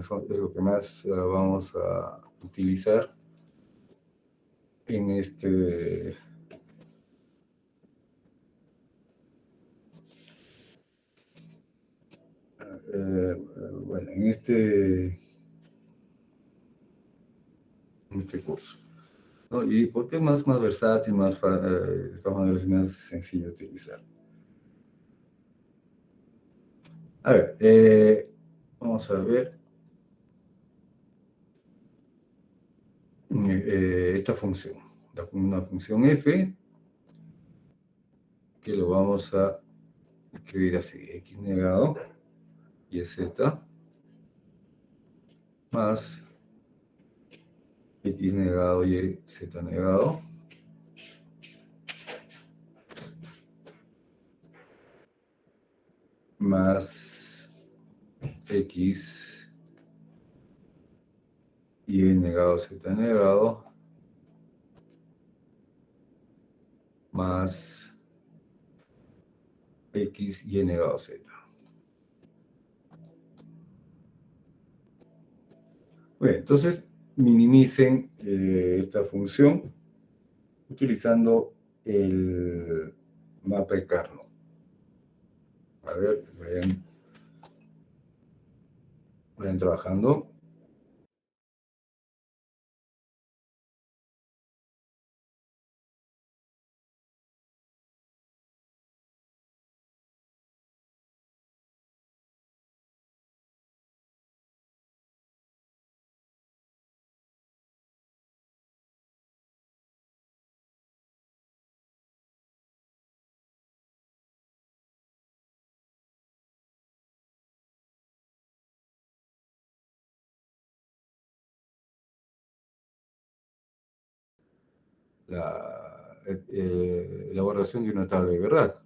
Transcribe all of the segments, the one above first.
eso es lo que más vamos a utilizar en este... bueno, en este curso, ¿no? Y porque es más versátil, de todas maneras es más sencillo de utilizar. A ver, vamos a ver esta función, una función f, que lo vamos a escribir así, x negado y z más x negado y z negado más x y negado z negado más x y negado z. Bueno, entonces minimicen esta función utilizando el mapper Carnot. A ver, vayan trabajando. La elaboración de una tabla de verdad.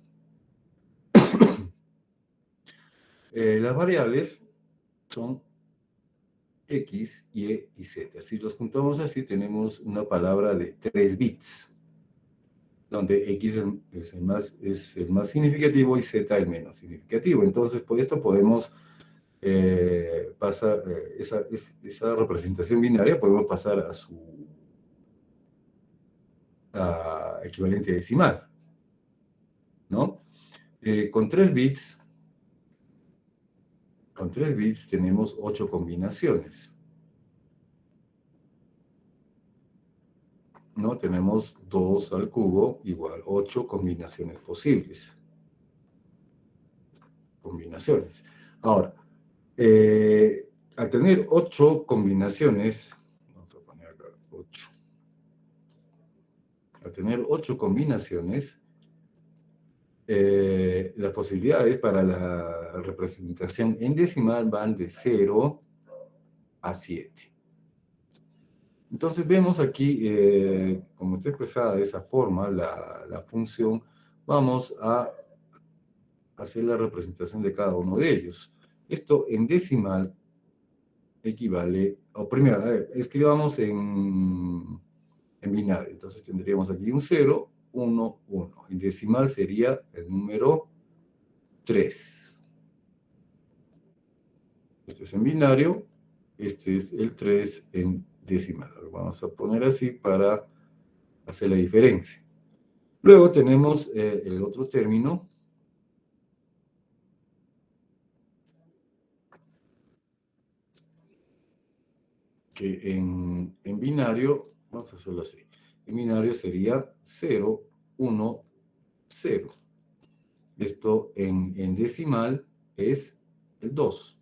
Las variables son x, y y z. Si los juntamos así, tenemos una palabra de 3 bits, donde x es el más significativo y z el menos significativo. Entonces, por esto podemos pasar esa representación binaria, podemos pasar a su equivalente decimal, ¿no? Con 3 bits tenemos 8 combinaciones, ¿no? Tenemos 2 al cubo igual 8 combinaciones posibles. Ahora, al tener 8 combinaciones, vamos a poner acá 8. Al tener 8 combinaciones, las posibilidades para la representación en decimal van de 0 a 7. Entonces vemos aquí, como está expresada de esa forma, la función, vamos a hacer la representación de cada uno de ellos. Esto en decimal equivale, o primero, a ver, escribamos en binario. Entonces tendríamos aquí un 0, 1, 1. En decimal sería el número 3. Este es en binario, este es el 3 en decimal. Lo vamos a poner así para hacer la diferencia. Luego tenemos el otro término, que en binario, vamos a hacerlo así, en binario sería 0, 1, 0. Esto en decimal es el 2.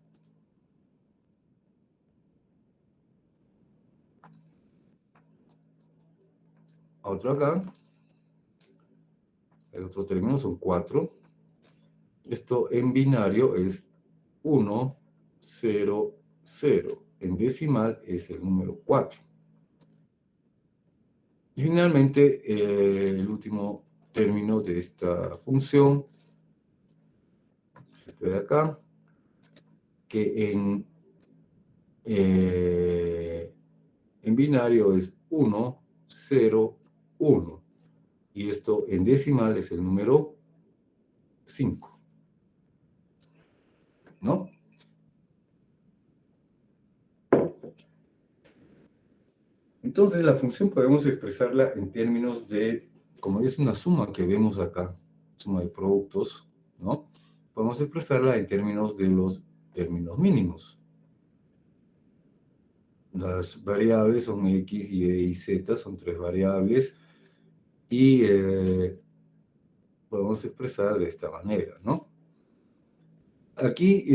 Otro acá, el otro término son 4. Esto en binario es 1, 0, 0. En decimal es el número 4. Y finalmente, el último término de esta función, este de acá, que en binario es 1, 0, 1. Y esto en decimal es el número 5. ¿No? Entonces la función podemos expresarla en términos de, como es una suma que vemos acá, suma de productos, ¿no? Podemos expresarla en términos de los términos mínimos. Las variables son X, Y y Z, son tres variables, y podemos expresar de esta manera, ¿no? Aquí,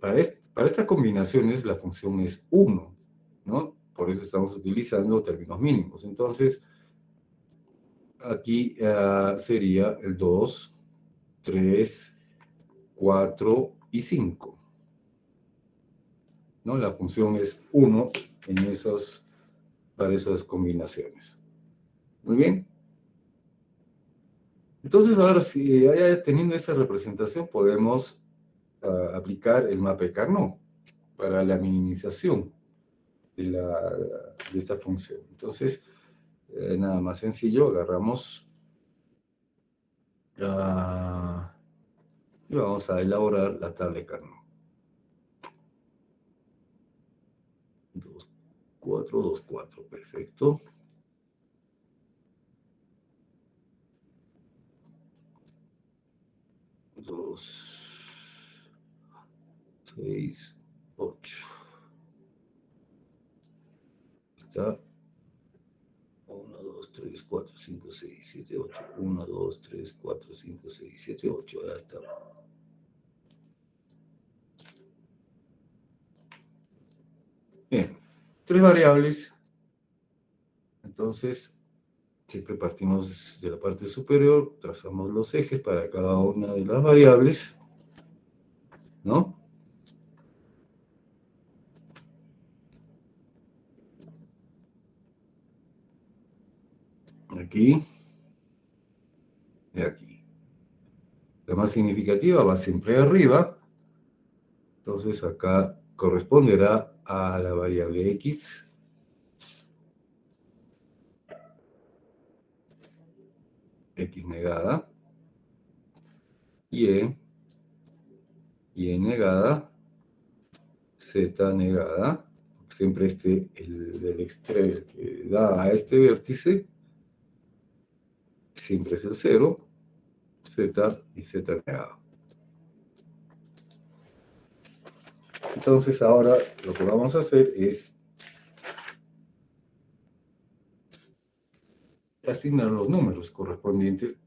para estas combinaciones, la función es 1, ¿no? Por eso estamos utilizando términos mínimos. Entonces, aquí sería el 2, 3, 4 y 5, ¿no? La función es 1 para esas combinaciones. Muy bien. Entonces, ahora, si ya teniendo esa representación, podemos aplicar el mapa de Carnot para la minimización de esta función. Entonces, nada más sencillo, agarramos y vamos a elaborar la tabla de Carnot. 2, 4, 2, 4, perfecto. 2, 6, 8. Está 1, 2, 3, 4, 5, 6, 7, 8. 1, 2, 3, 4, 5, 6, 7, 8. Ya está. Bien, tres variables. Entonces, siempre partimos de la parte superior, trazamos los ejes para cada una de las variables, ¿no? Aquí y aquí. La más significativa va siempre arriba, entonces acá corresponderá a la variable x, x negada, y negada, z negada, siempre el extremo que da a este vértice, siempre es el 0, z y z negada. Entonces ahora lo que vamos a hacer es asignar los números correspondientes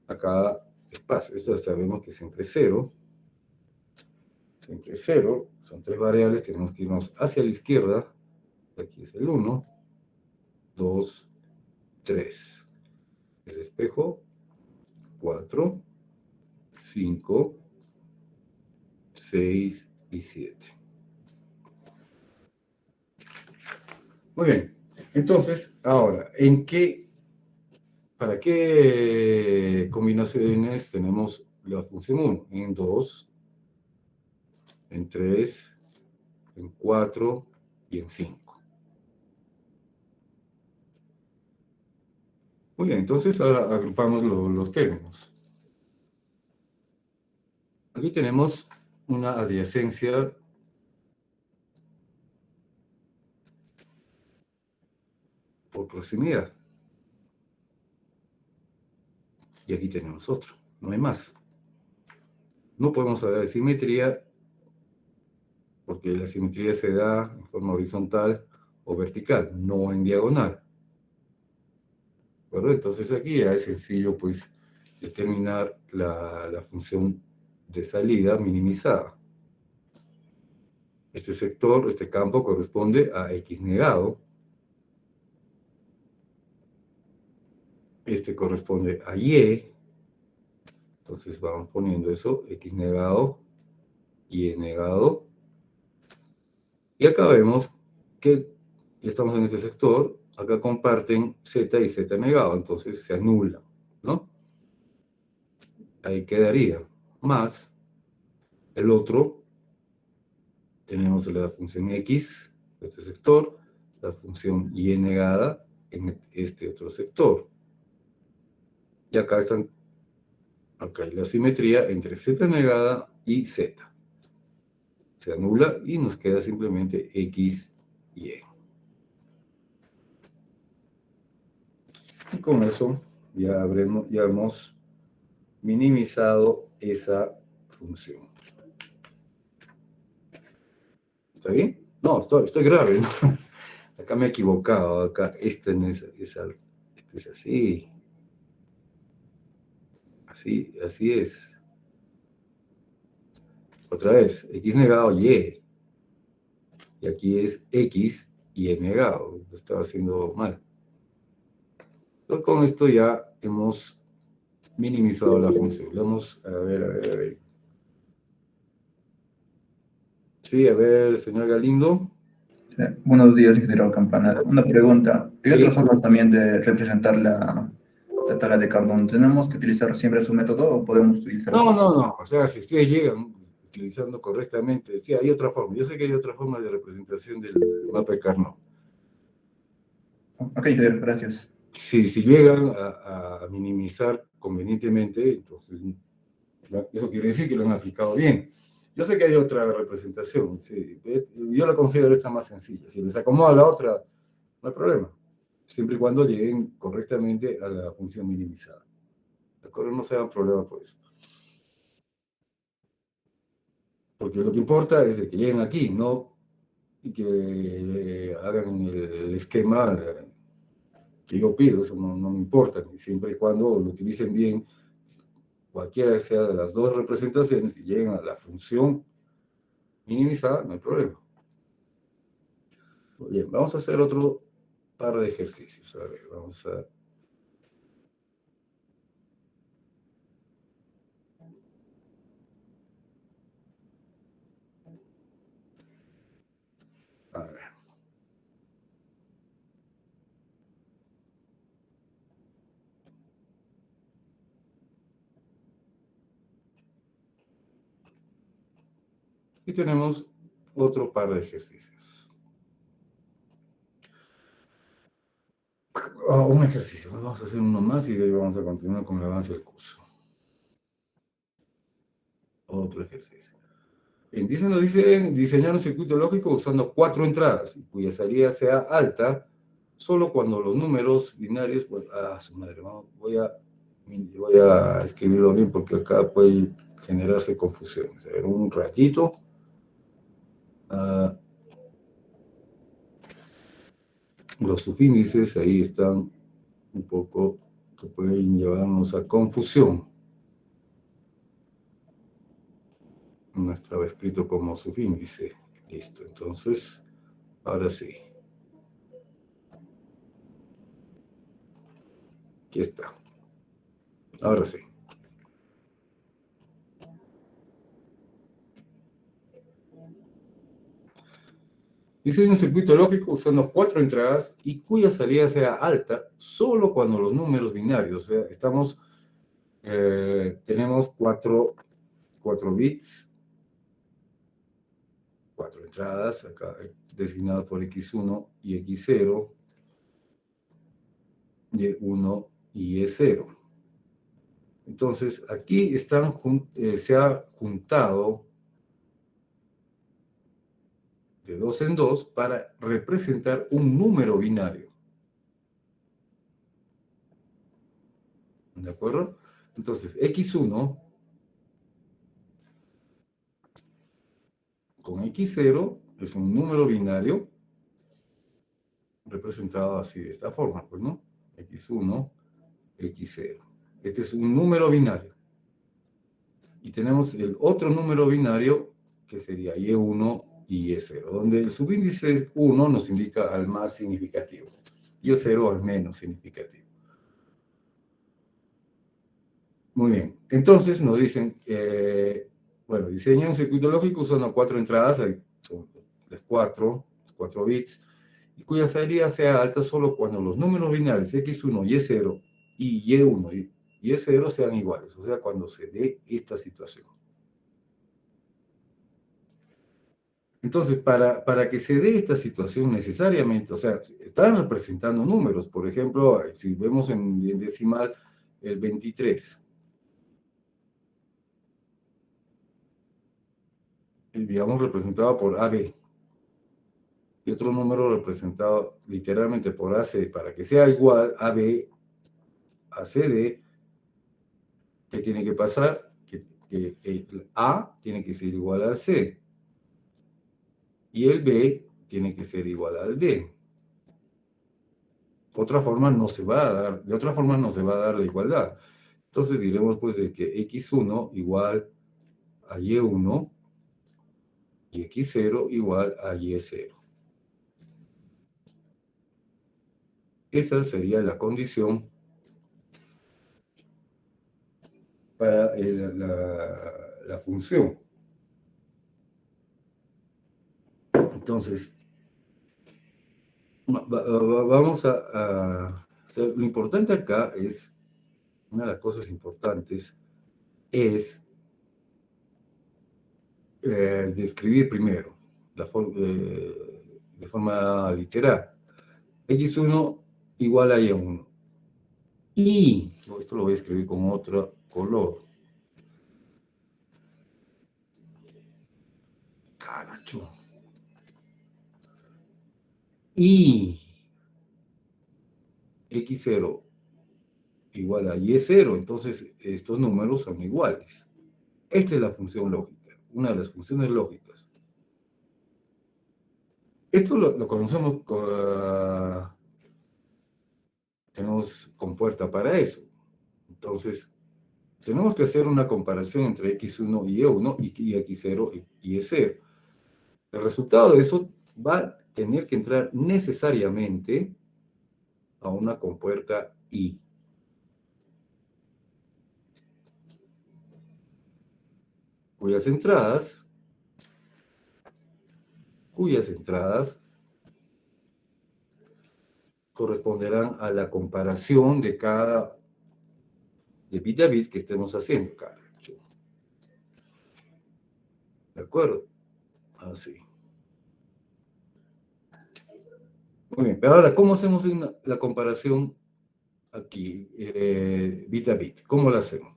a cada espacio. Esto ya sabemos que siempre es 0. Siempre es 0. Son tres variables, tenemos que irnos hacia la izquierda. Aquí es el 1, 2, 3. El espejo, 4, 5, 6 y 7. Muy bien. Entonces, ahora, ¿para qué combinaciones tenemos la función 1? En 2, en 3, en 4 y en 5. Muy bien, entonces ahora agrupamos los términos. Aquí tenemos una adyacencia por proximidad. Y aquí tenemos otro, no hay más. No podemos hablar de simetría porque la simetría se da en forma horizontal o vertical, no en diagonal. ¿Verdad? Entonces aquí ya es sencillo pues determinar la función de salida minimizada. Este sector, este campo corresponde a x negado. Este corresponde a y. Entonces vamos poniendo eso, x negado, y negado. Y acá vemos que estamos en este sector, acá comparten z y z negado, entonces se anula, ¿no? Ahí quedaría. Más el otro, tenemos la función x, este sector, la función y negada en este otro sector. Y acá hay la simetría entre z negada y z. Se anula y nos queda simplemente x y y. con eso ya hemos minimizado esa función. ¿Está bien? No, estoy grave, ¿no? Acá me he equivocado. Acá este no es, este es así. Así es. Otra vez, x negado y. Y aquí es x y e negado. Lo estaba haciendo mal. Entonces, con esto ya hemos minimizado la función. Vamos a ver. Sí, a ver, señor Galindo. Buenos días, ingeniero Campana. Una pregunta. ¿Hay otras Sí. formas también de representar la tabla de Carbón? ¿Tenemos que utilizar siempre su método o podemos utilizar No, otras no, formas? no. O sea, si ustedes llegan utilizando correctamente, sí, hay otra forma. Yo sé que hay otra forma de representación del mapa de Carnot. Ok, ingeniero, gracias. Si llegan a minimizar convenientemente, entonces eso quiere decir que lo han aplicado bien. Yo sé que hay otra representación, sí, yo la considero esta más sencilla. Si les acomoda la otra, no hay problema, siempre y cuando lleguen correctamente a la función minimizada. ¿De acuerdo? No se dan problema por eso. Porque lo que importa es de que lleguen aquí, no y que hagan el esquema que yo pido, eso no me importa, siempre y cuando lo utilicen bien, cualquiera sea de las dos representaciones y lleguen a la función minimizada, no hay problema. Muy bien, vamos a hacer otro par de ejercicios. A ver, vamos a... A ver. Y tenemos otro par de ejercicios. Un ejercicio. Vamos a hacer uno más y de ahí vamos a continuar con el avance del curso. Otro ejercicio. Nos dice diseñar un circuito lógico usando 4 entradas, cuya salida sea alta, solo cuando los números binarios... Bueno, su madre, voy a escribirlo bien porque acá puede generarse confusiones. A ver, un ratito. Los subíndices ahí están un poco que pueden llevarnos a confusión. No estaba escrito como subíndice. Listo, entonces, ahora sí. Aquí está. Ahora sí. Diseña un circuito lógico usando 4 entradas y cuya salida sea alta solo cuando los números binarios, o sea, tenemos 4 bits, 4 entradas, acá designadas por X1 y X0, Y1 y E0. Entonces, aquí se ha juntado de 2 en 2 para representar un número binario. ¿De acuerdo? Entonces, X1 con X0 es un número binario representado así de esta forma, pues, ¿no? X1, X0. Este es un número binario. Y tenemos el otro número binario que sería Y1 y Y0, donde el subíndice es 1 nos indica al más significativo y Y0 al menos significativo. Muy bien, entonces nos dicen, bueno, diseña un circuito lógico usando 4 entradas, son los 4 bits, y cuya salida sea alta solo cuando los números binarios X1 y Y0 y Y1 y Y0 sean iguales, o sea, cuando se dé esta situación. Entonces, para que se dé esta situación necesariamente, o sea, están representando números, por ejemplo, si vemos en decimal el 23, digamos representado por AB, y otro número representado literalmente por AC, para que sea igual, AB a CD, ¿qué tiene que pasar? Que el A tiene que ser igual al C y el B tiene que ser igual al D. Otra forma no se va a dar, de otra forma no se va a dar la igualdad. Entonces diremos pues de que x1 igual a y1 y x0 igual a y0. Esa sería la condición para la función. Entonces, vamos o sea, lo importante acá es, una de las cosas importantes es describir primero de forma literal. X1 igual a Y1. Y, esto lo voy a escribir con otro color. Caracho. Y X0 igual a Y0, entonces estos números son iguales. Esta es la función lógica, una de las funciones lógicas. Esto lo conocemos, tenemos compuerta para eso. Entonces, tenemos que hacer una comparación entre X1 y Y1 y X0 y Y0. El resultado de eso va a tener que entrar necesariamente a una compuerta I. Cuyas entradas corresponderán a la comparación de cada de bit a bit que estemos haciendo, caracho. ¿De acuerdo? Así. Muy bien, pero ahora, ¿cómo hacemos la comparación aquí, bit a bit? ¿Cómo la hacemos?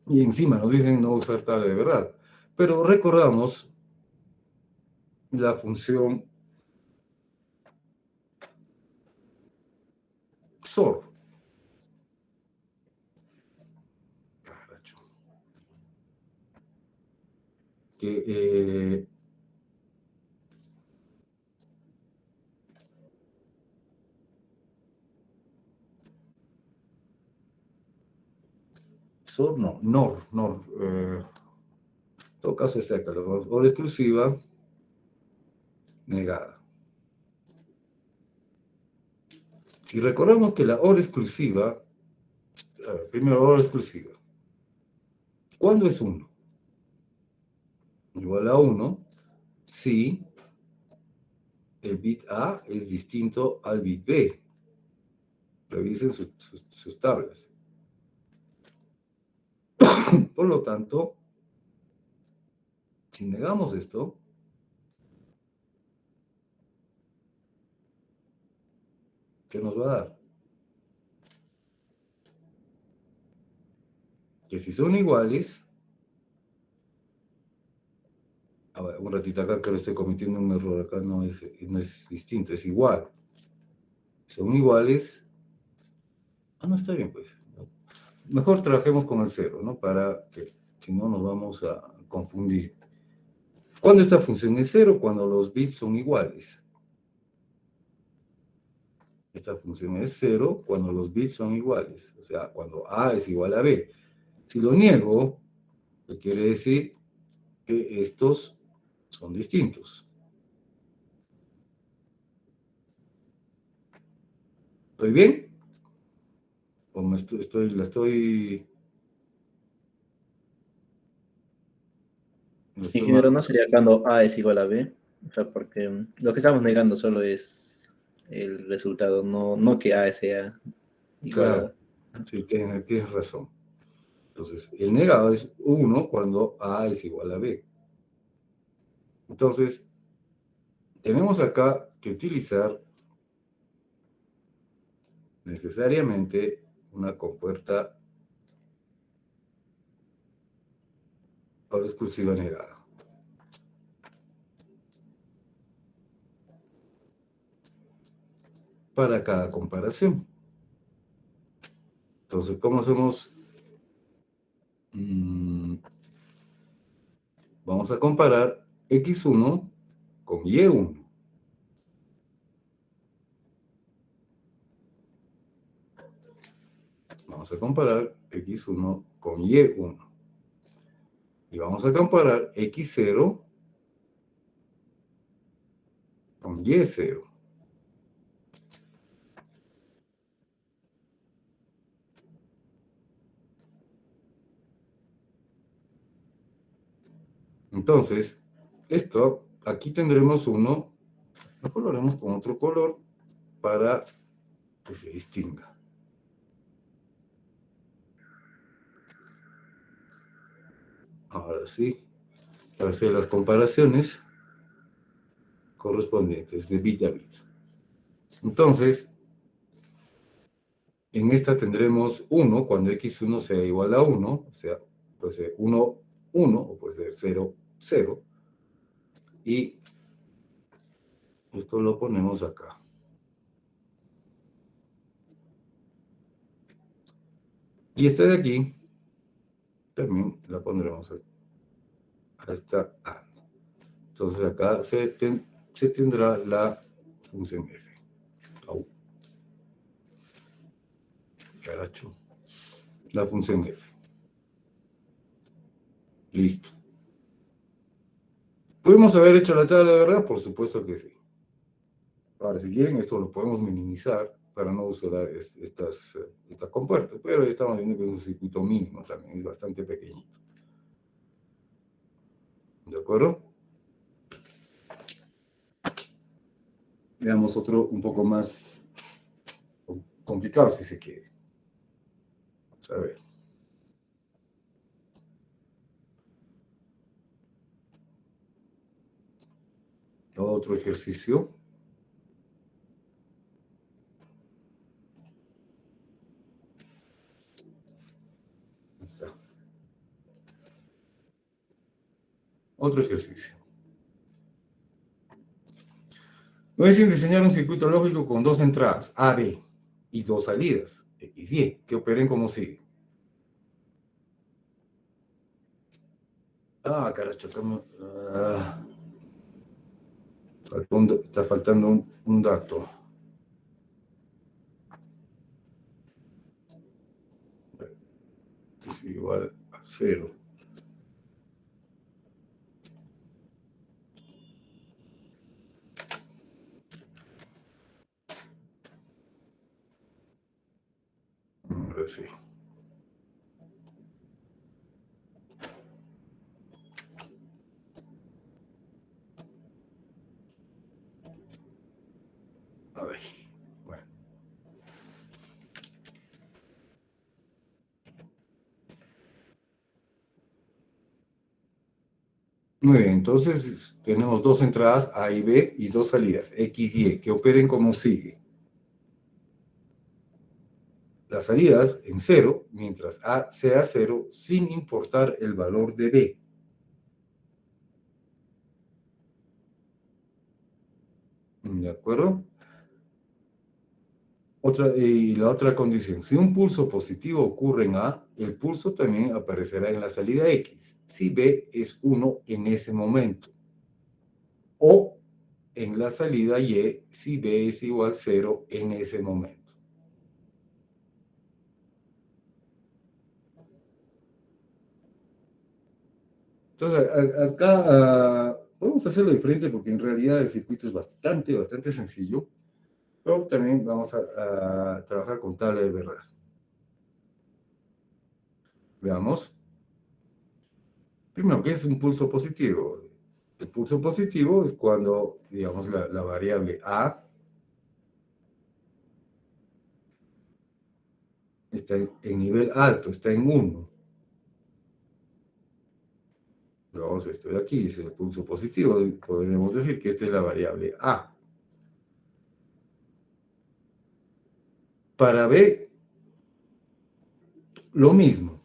Y encima nos dicen no usar tabla de verdad. Pero recordamos la función XOR. Caracho. Que XOR no, NOR. En todo caso está acá, OR exclusiva negada. Si recordamos que la OR exclusiva, primero OR exclusiva, ¿cuándo es 1? Igual a 1 si el bit A es distinto al bit B. Revisen sus tablas. Por lo tanto, si negamos esto, ¿qué nos va a dar? Que si son iguales, a ver, un ratito acá que lo estoy cometiendo un error, acá no es distinto, es igual. Son iguales. No está bien, pues. Mejor trabajemos con el 0, ¿no? Para que, si no, nos vamos a confundir. ¿Cuándo esta función es 0? Cuando los bits son iguales. Esta función es 0 cuando los bits son iguales. O sea, cuando A es igual a B. Si lo niego, ¿qué quiere decir? Que estos son distintos. ¿Estoy bien? ¿O la estoy... Ingeniero, ¿no sería cuando A es igual a B? O sea, porque lo que estamos negando solo es el resultado, no que A sea igual Claro, sí, tienes razón. Entonces, el negado es 1 cuando A es igual a B. Entonces, tenemos acá que utilizar necesariamente una compuerta OR exclusiva negada. Para cada comparación. Entonces, ¿cómo hacemos? Vamos a comparar X1 con Y1. Vamos a comparar X1 con Y1. Y vamos a comparar X0 con Y0. Entonces, esto, aquí tendremos uno, mejor lo haremos con otro color para que se distinga. Ahora sí, para hacer las comparaciones correspondientes de bit a bit. Entonces, en esta tendremos 1 cuando x1 sea igual a 1, o sea, puede ser 1, 1 o puede ser 0, 0. Y esto lo ponemos acá. Y esta de aquí también la pondremos a esta A. Entonces acá se tendrá la función f. Au. Caracho. La función f. Listo. ¿Pudimos haber hecho la tabla de verdad? Por supuesto que sí. Ahora, si quieren, esto lo podemos minimizar para no usar estas compuertas, pero estamos viendo que es un circuito mínimo también, es bastante pequeñito. ¿De acuerdo? Veamos otro un poco más complicado, si se quiere. Vamos a ver. Otro ejercicio. Ahí está. Otro ejercicio. Nos dicen diseñar un circuito lógico con dos entradas, A, B, y dos salidas, X, Y, que operen como sigue. Ah, caracho, está faltando un dato. Es igual a 0. Ahora sí. A ver, bueno. Muy bien, entonces tenemos dos entradas A y B y dos salidas X y Y que operen como sigue. Las salidas en 0, mientras A sea 0, sin importar el valor de B. ¿De acuerdo? Y la otra condición, si un pulso positivo ocurre en A, el pulso también aparecerá en la salida X, si B es 1 en ese momento. O en la salida Y, si B es igual a 0 en ese momento. Entonces, acá vamos a hacerlo diferente porque en realidad el circuito es bastante sencillo, pero también vamos a trabajar con tabla de verdad. Veamos. Primero, ¿qué es un pulso positivo? El pulso positivo es cuando, digamos, la variable A está en nivel alto, está en 1. Vamos, esto de aquí es el pulso positivo. Podríamos decir que esta es la variable A. Para B, lo mismo.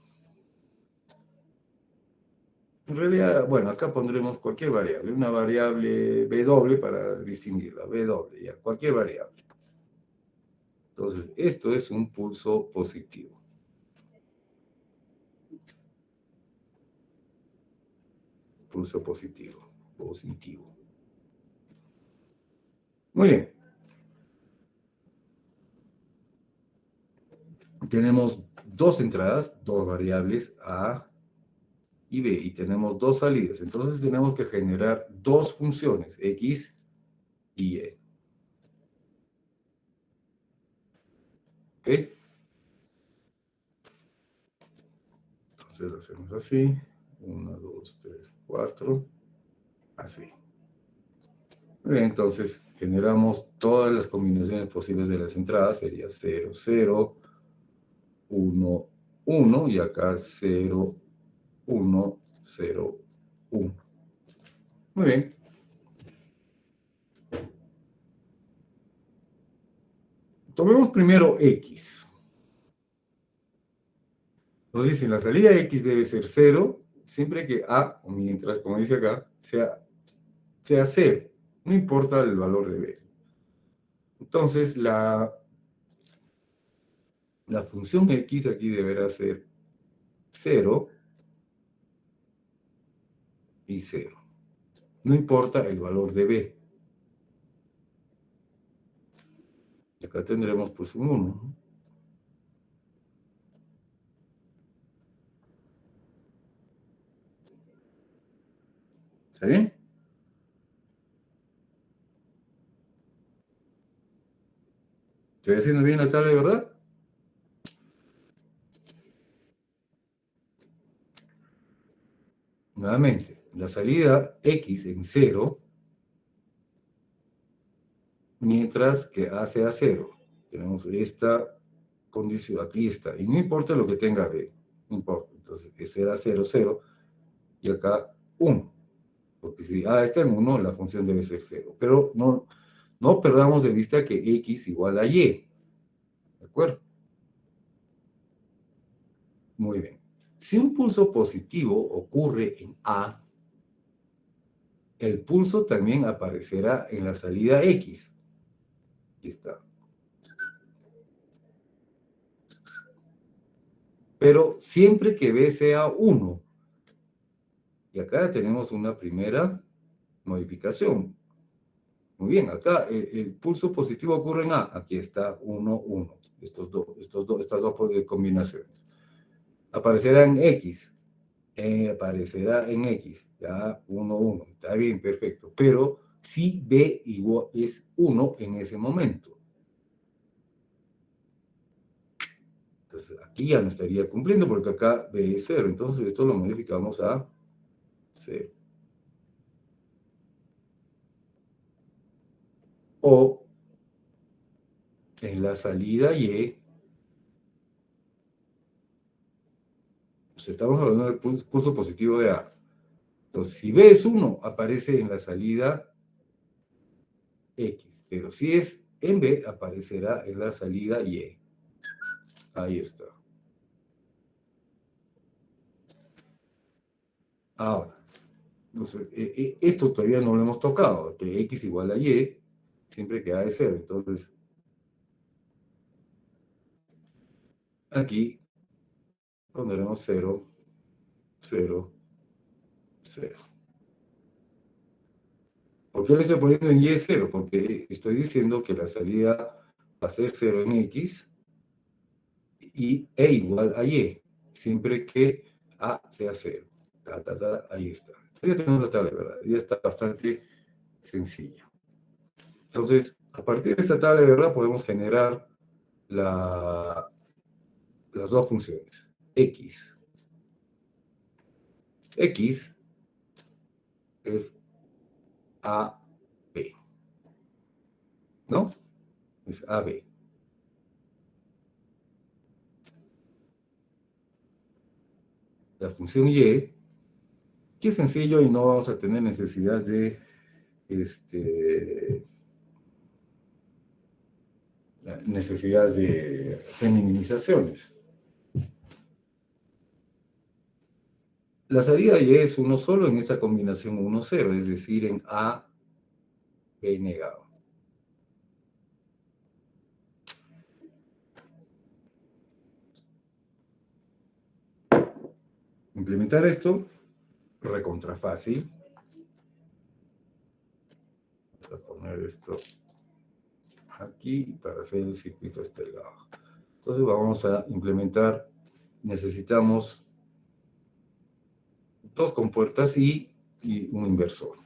En realidad, bueno, acá pondremos cualquier variable, una variable W para distinguirla, W, ya, cualquier variable. Entonces, esto es un pulso positivo. pulso positivo. Muy bien. Tenemos dos entradas, dos variables A y B, y tenemos dos salidas. Entonces tenemos que generar dos funciones, X y Y. ¿Ok? Entonces lo hacemos así. 1, 2, 3, 4. Así. Muy bien, entonces generamos todas las combinaciones posibles de las entradas. Sería 0, 0, 1, 1 y acá 0, 1, 0, 1. Muy bien. Tomemos primero X. Nos dicen, la salida X debe ser 0, siempre que A, o mientras, como dice acá, sea 0. No importa el valor de B. Entonces, la función X aquí deberá ser 0 y 0. No importa el valor de B. Y acá tendremos pues un 1. ¿Está bien? ¿Estoy haciendo bien la tabla de verdad? Nuevamente, la salida X en 0, mientras que A sea 0. Tenemos esta condición, aquí está. Y no importa lo que tenga B, no importa. Entonces, ese era 0, 0, y acá 1. Porque si A está en 1, la función debe ser 0. Pero no perdamos de vista que X igual a Y. ¿De acuerdo? Muy bien. Si un pulso positivo ocurre en A, el pulso también aparecerá en la salida X. Aquí está. Pero siempre que B sea 1. Y acá tenemos una primera modificación. Muy bien, acá el pulso positivo ocurre en A. Aquí está 1, 1. Estas dos combinaciones. Aparecerá en X. Aparecerá en X. Ya 1, 1. Está bien, perfecto. Pero si B igual es 1 en ese momento. Entonces aquí ya no estaría cumpliendo porque acá B es 0. Entonces esto lo modificamos a 0. O en la salida Y, pues estamos hablando del pulso positivo de A. Entonces, si B es 1, aparece en la salida X. Pero si es en B, aparecerá en la salida Y. Ahí está. Ahora, entonces, esto todavía no lo hemos tocado, que X igual a Y, siempre que A es 0. Entonces, aquí pondremos 0, 0, 0. ¿Por qué le estoy poniendo en Y 0? Porque estoy diciendo que la salida va a ser 0 en X y E igual a Y, siempre que A sea 0. Ahí está. Ya tenemos la tabla, ¿verdad? Ya está bastante sencilla. Entonces, a partir de esta tabla de verdad podemos generar las dos funciones. X. X es AB. ¿No? Es AB. La función Y, que es sencillo y no vamos a tener necesidad de hacer minimizaciones. La salida Y es 1 solo en esta combinación 1, 0, es decir, en A, B negado. Implementar esto, recontra fácil. Vamos a poner esto aquí para hacer el circuito a este lado. Entonces vamos a implementar, necesitamos 2 compuertas y un inversor.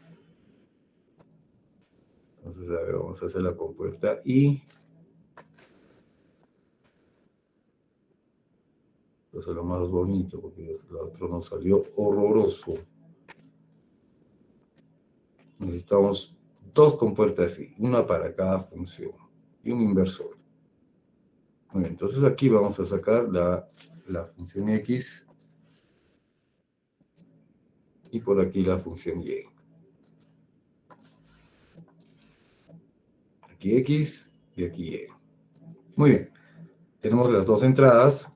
Entonces, a ver, vamos a hacer la compuerta y eso es lo más bonito, porque el otro nos salió horroroso. Necesitamos 2 compuertas y una para cada función y un inversor. Muy bien, entonces aquí vamos a sacar la función X y por aquí la función Y. Aquí X y aquí Y. Muy bien, tenemos las 2 entradas.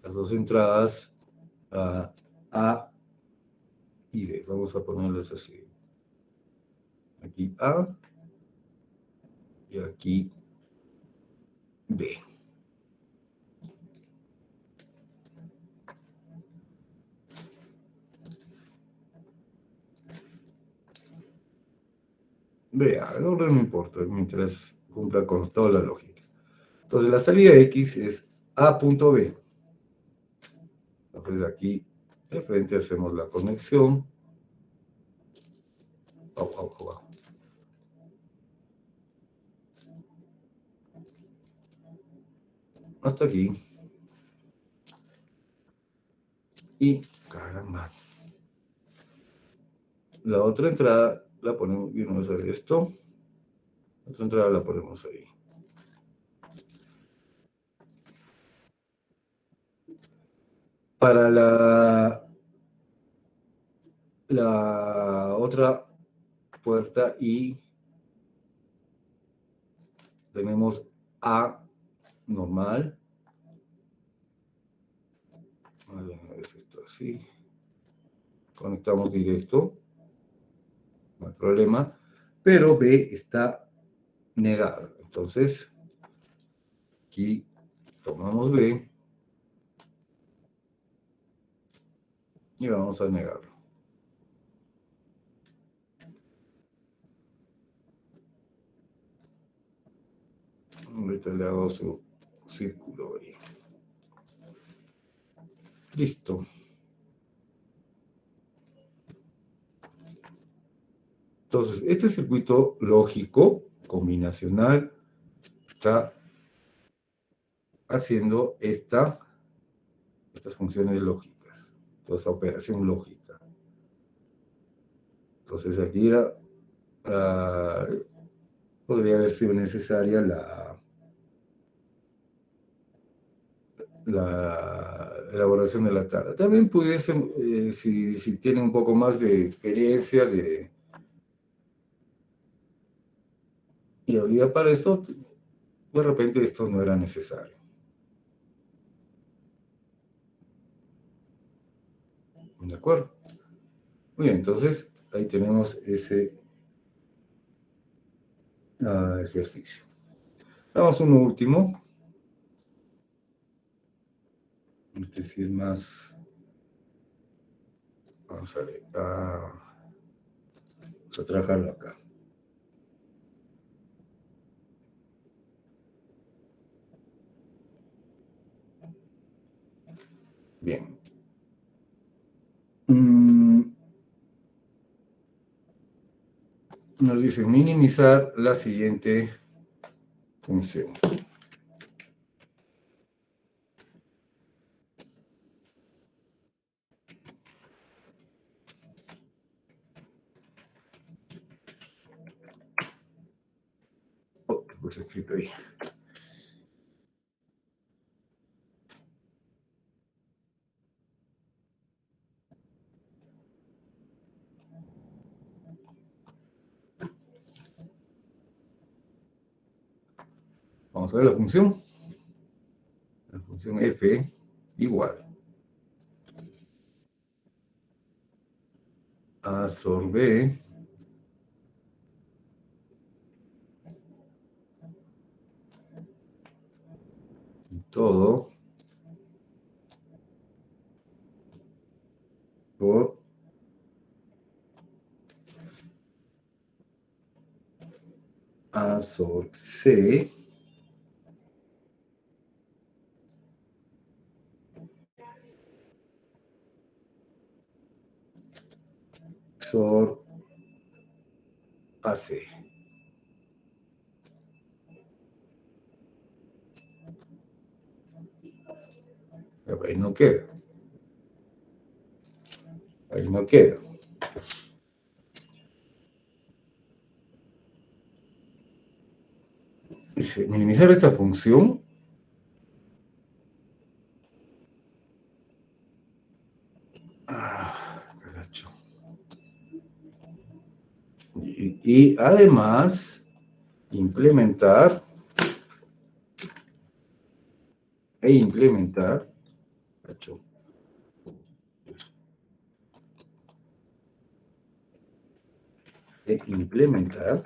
Las 2 entradas A y B. Vamos a ponerlas así. Aquí A y aquí B. Vea, el orden no importa, mientras cumpla con toda la lógica. Entonces, la salida X es A.B. Entonces, aquí de frente hacemos la conexión. Hasta aquí. Y, caramba. La otra entrada la ponemos, y vamos a ver esto. La otra entrada la ponemos ahí. Para la otra puerta y tenemos A normal. Vale, esto así. Conectamos directo. No hay problema. Pero B está negado. Entonces, aquí tomamos B y vamos a negarlo. Ahorita le hago su círculo ahí. Listo. Entonces, este circuito lógico, combinacional, está haciendo estas funciones lógicas, toda esa operación lógica. Entonces, aquí podría haber sido necesaria la elaboración de la tabla. También pudiese, si tiene un poco más de experiencia y habilidad para esto, de repente esto no era necesario. ¿De acuerdo? Muy bien, entonces ahí tenemos ese ejercicio. Vamos a uno último. Este sí es más... Vamos a ver. Vamos a trabajarlo acá. Bien. Nos dice minimizar la siguiente función. Oh, pues escrito ahí. Vamos a ver la función. La función f igual a sobre b todo por A sobre C sobre AC. Ahí no queda. Ahí no queda. Dice, minimizar esta función. Caracho. Y además, implementar caracho, implementar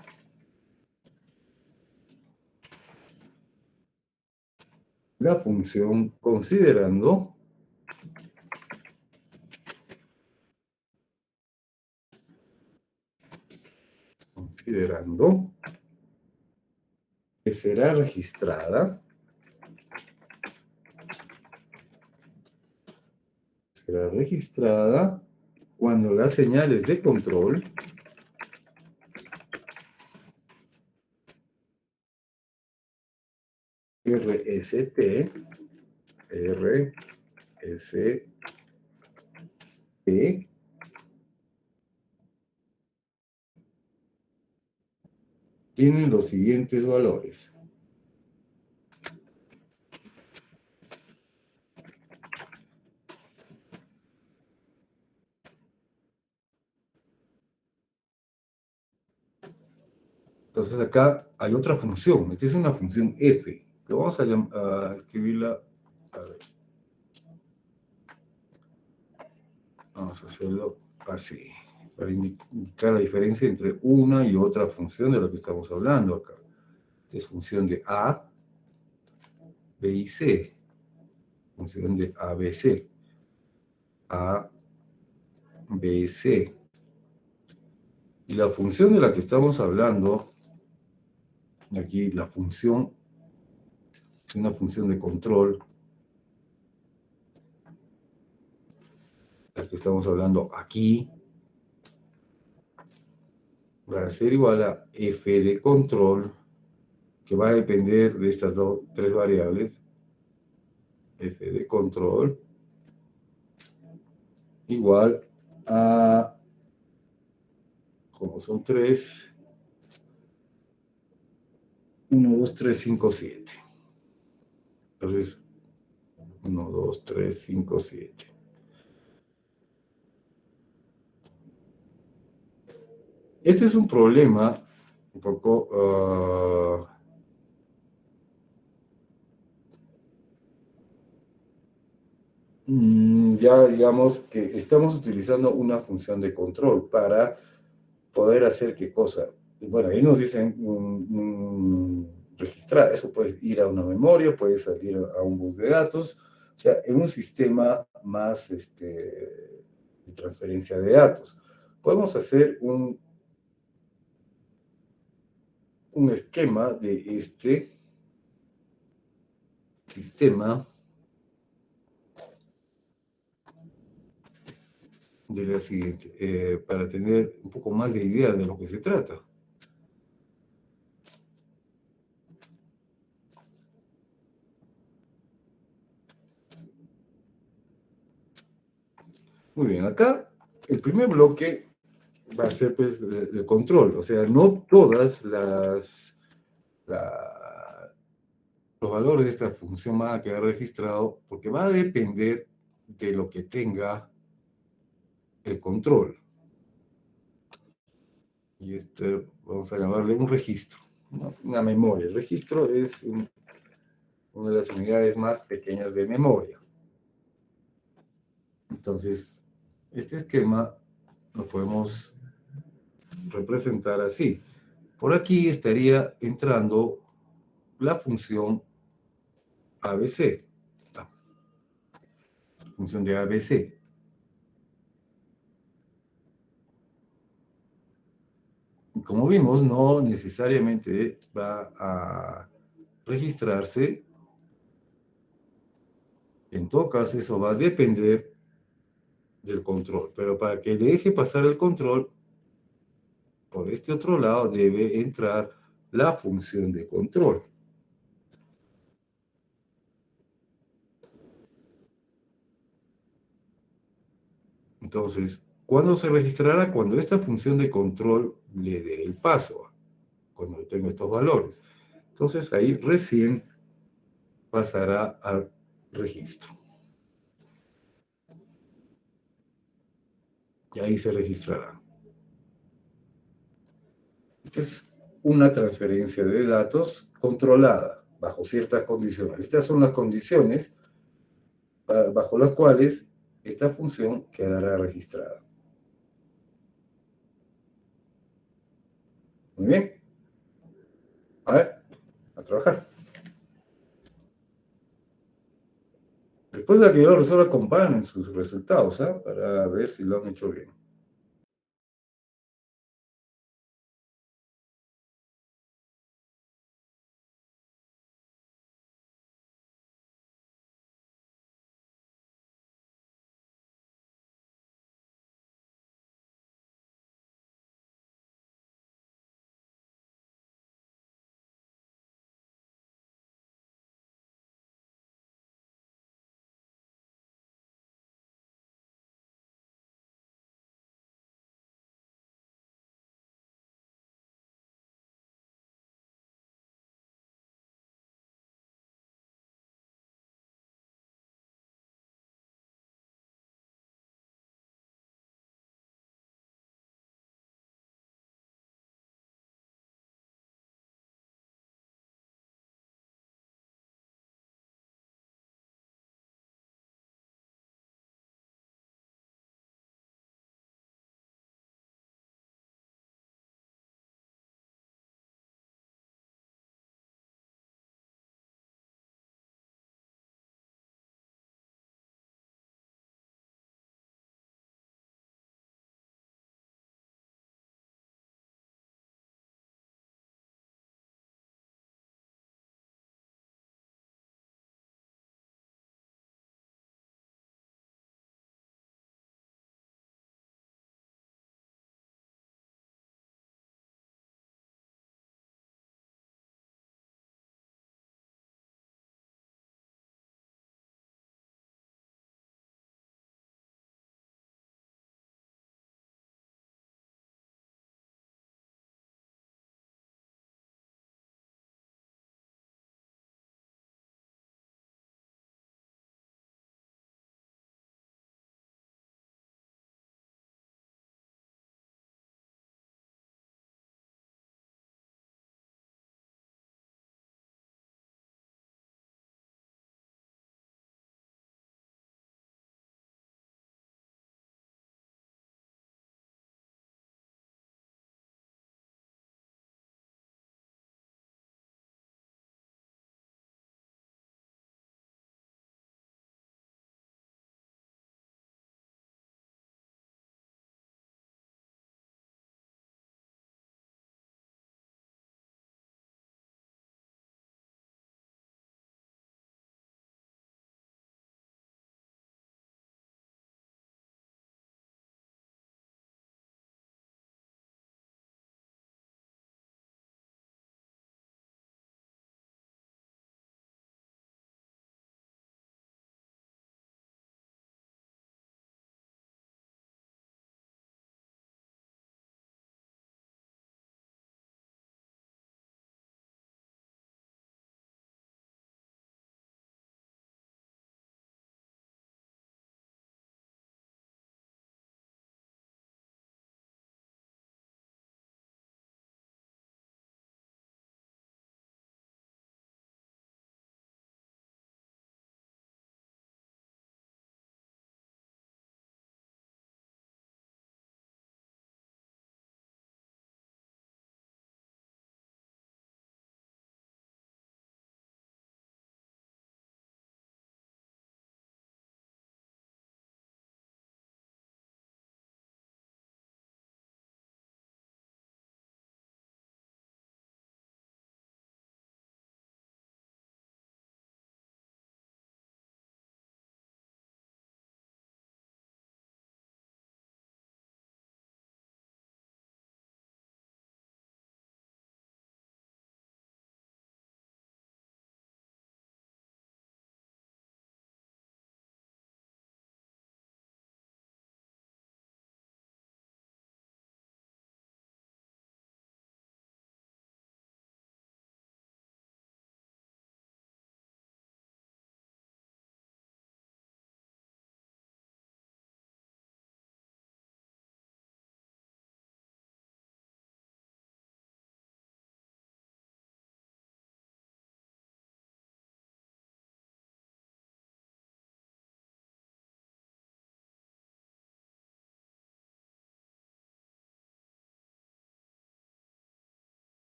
la función considerando que será registrada cuando las señales de control RST tienen los siguientes valores. Entonces acá hay otra función. Esta es una función f, que vamos a escribirla. A ver. Vamos a hacerlo así, para indicar la diferencia entre una y otra función de la que estamos hablando acá. Es función de A, B y C. Función de ABC. A, B, C. Y la función de la que estamos hablando, aquí la función, es una función de control, la que estamos hablando aquí, va a ser igual a f de control, que va a depender de estas tres variables, f de control, igual a, como son 3, 1, 2, 3, 5, 7. Entonces, 1, 2, 3, 5, 7. Este es un problema un poco ya digamos que estamos utilizando una función de control para poder hacer qué cosa. Bueno, ahí nos dicen registrar, eso puede ir a una memoria, puede salir a un bus de datos, o sea, en un sistema más de transferencia de datos. Podemos hacer un esquema de este sistema de la siguiente, para tener un poco más de idea de lo que se trata. Muy bien, acá el primer bloque va a ser pues el control, o sea, no todas los valores de esta función van a quedar registrados porque va a depender de lo que tenga el control. Y vamos a llamarle un registro, ¿no? Una memoria. El registro es una de las unidades más pequeñas de memoria. Entonces, este esquema lo podemos representar así. Por aquí estaría entrando la función ABC, función de ABC. Como vimos, no necesariamente va a registrarse. En todo caso, eso va a depender del control. Pero para que deje pasar el control, por este otro lado debe entrar la función de control. Entonces, ¿cuándo se registrará? Cuando esta función de control le dé el paso, cuando tenga estos valores. Entonces, ahí recién pasará al registro. Y ahí se registrará. Esta es una transferencia de datos controlada bajo ciertas condiciones. Estas son las condiciones bajo las cuales esta función quedará registrada. Muy bien. A ver, a trabajar. Después de que yo lo resuelva, comparen sus resultados, ¿eh? Para ver si lo han hecho bien.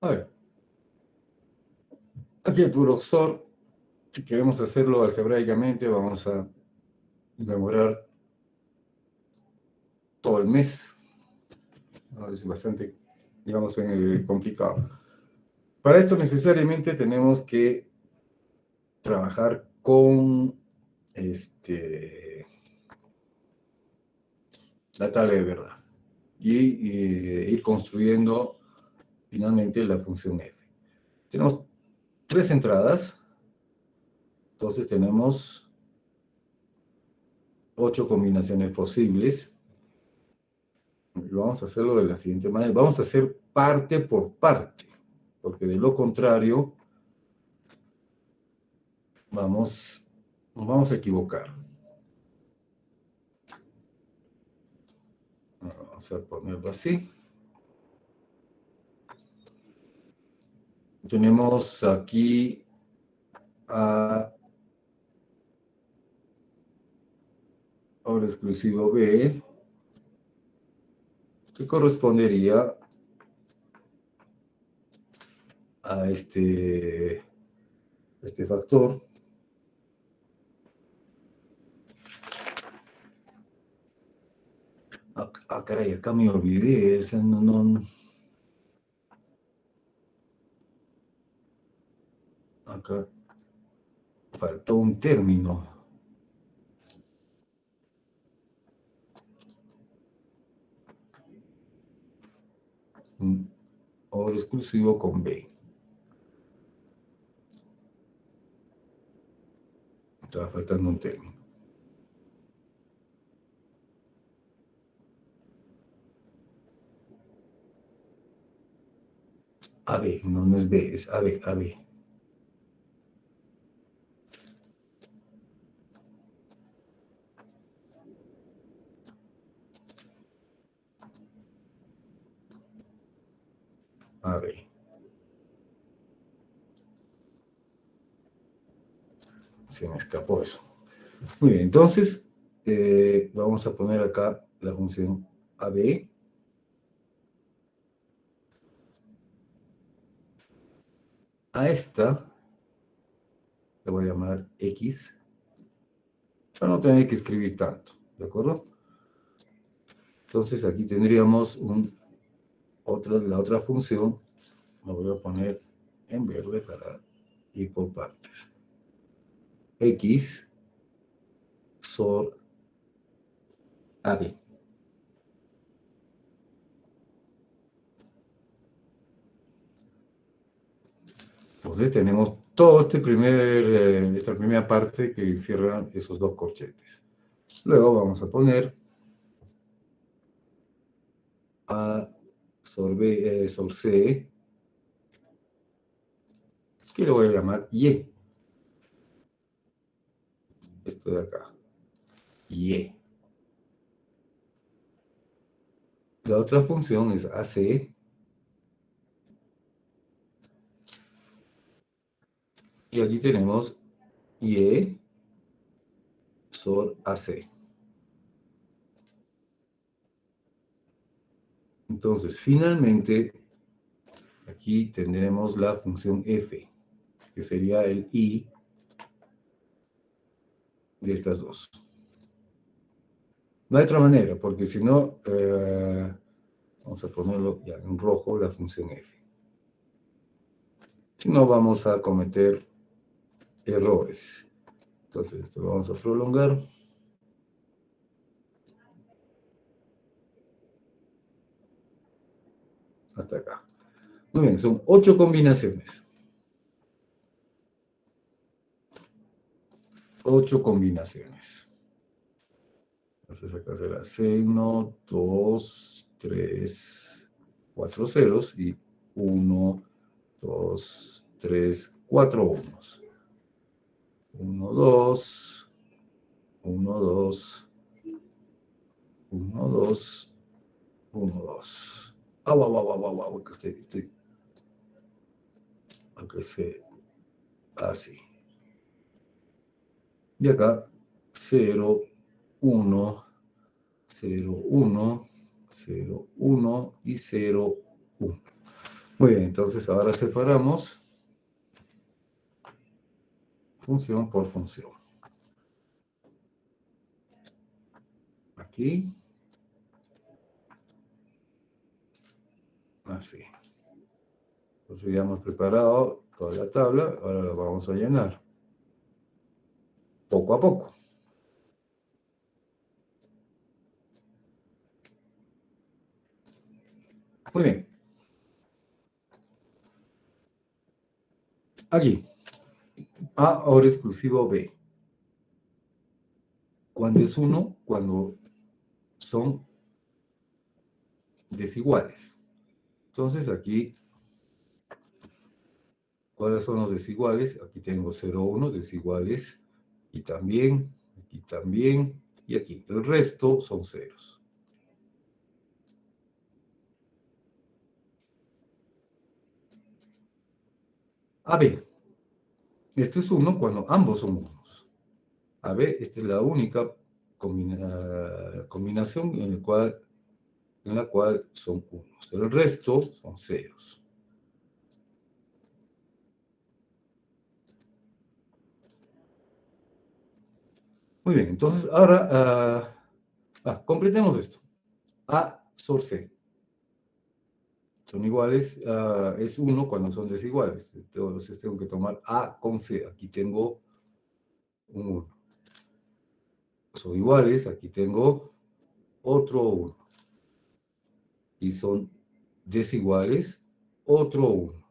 A ver, aquí el profesor, si queremos hacerlo algebraicamente, vamos a demorar todo el mes. ¿No? Es bastante, digamos, complicado. Para esto necesariamente tenemos que trabajar con la tabla de verdad y ir construyendo finalmente la función f. Tenemos 3 entradas, entonces tenemos 8 combinaciones posibles. Y vamos a hacerlo de la siguiente manera. Vamos a hacer parte por parte, porque de lo contrario nos vamos a equivocar. Vamos a ponerlo así. Tenemos aquí ahora exclusivo B, que correspondería a este factor. Caray, acá me olvidé. Acá faltó un término. Un OR exclusivo con B. Estaba faltando un término. AB, no es B, es AB, AB. AB. Se me escapó eso. Muy bien, entonces vamos a poner acá la función AB. A esta le voy a llamar X, para no tener que escribir tanto, ¿de acuerdo? Entonces aquí tendríamos la otra función, la voy a poner en verde para ir por partes. X XOR AB. Entonces tenemos todo esta primera parte que encierran esos dos corchetes. Luego vamos a poner A SOR C, que lo voy a llamar Y. Esto de acá. Y. La otra función es AC. Y aquí tenemos Y SOR AC. Entonces, finalmente, aquí tendremos la función F, que sería el I de estas dos. No hay otra manera, porque si no, vamos a ponerlo ya en rojo, la función F. Si no, vamos a cometer errores. Entonces, esto lo vamos a prolongar. Hasta acá. Muy bien, son 8 combinaciones. 8 combinaciones. Entonces acá será 1, 2, 3, 4 ceros y 1, 2, 3, 4 unos. 1, 2, 1, 2, 1, 2, 1, 2. Acá estoy. Acá se así. Y acá 0, 1, 0, 1, 0, 1 y 0, 1. Muy bien, entonces ahora separamos función por función. Aquí. Así. Entonces ya hemos preparado toda la tabla, ahora la vamos a llenar. Poco a poco. Muy bien. Aquí. A ahora exclusivo B. Cuando es 1, cuando son desiguales. Entonces aquí, ¿cuáles son los desiguales? Aquí tengo 0, 1, desiguales. Y también, aquí también, y aquí. El resto son ceros. A, B. Este es 1 cuando ambos son 1. A, B, esta es la única combinación en la cual son 1. El resto son ceros. Muy bien, entonces ahora completemos esto. A sobre C. Son iguales, es 1 cuando son desiguales. Entonces tengo que tomar A con C. Aquí tengo un 1. Son iguales, aquí tengo otro 1. Y son desiguales, otro 1.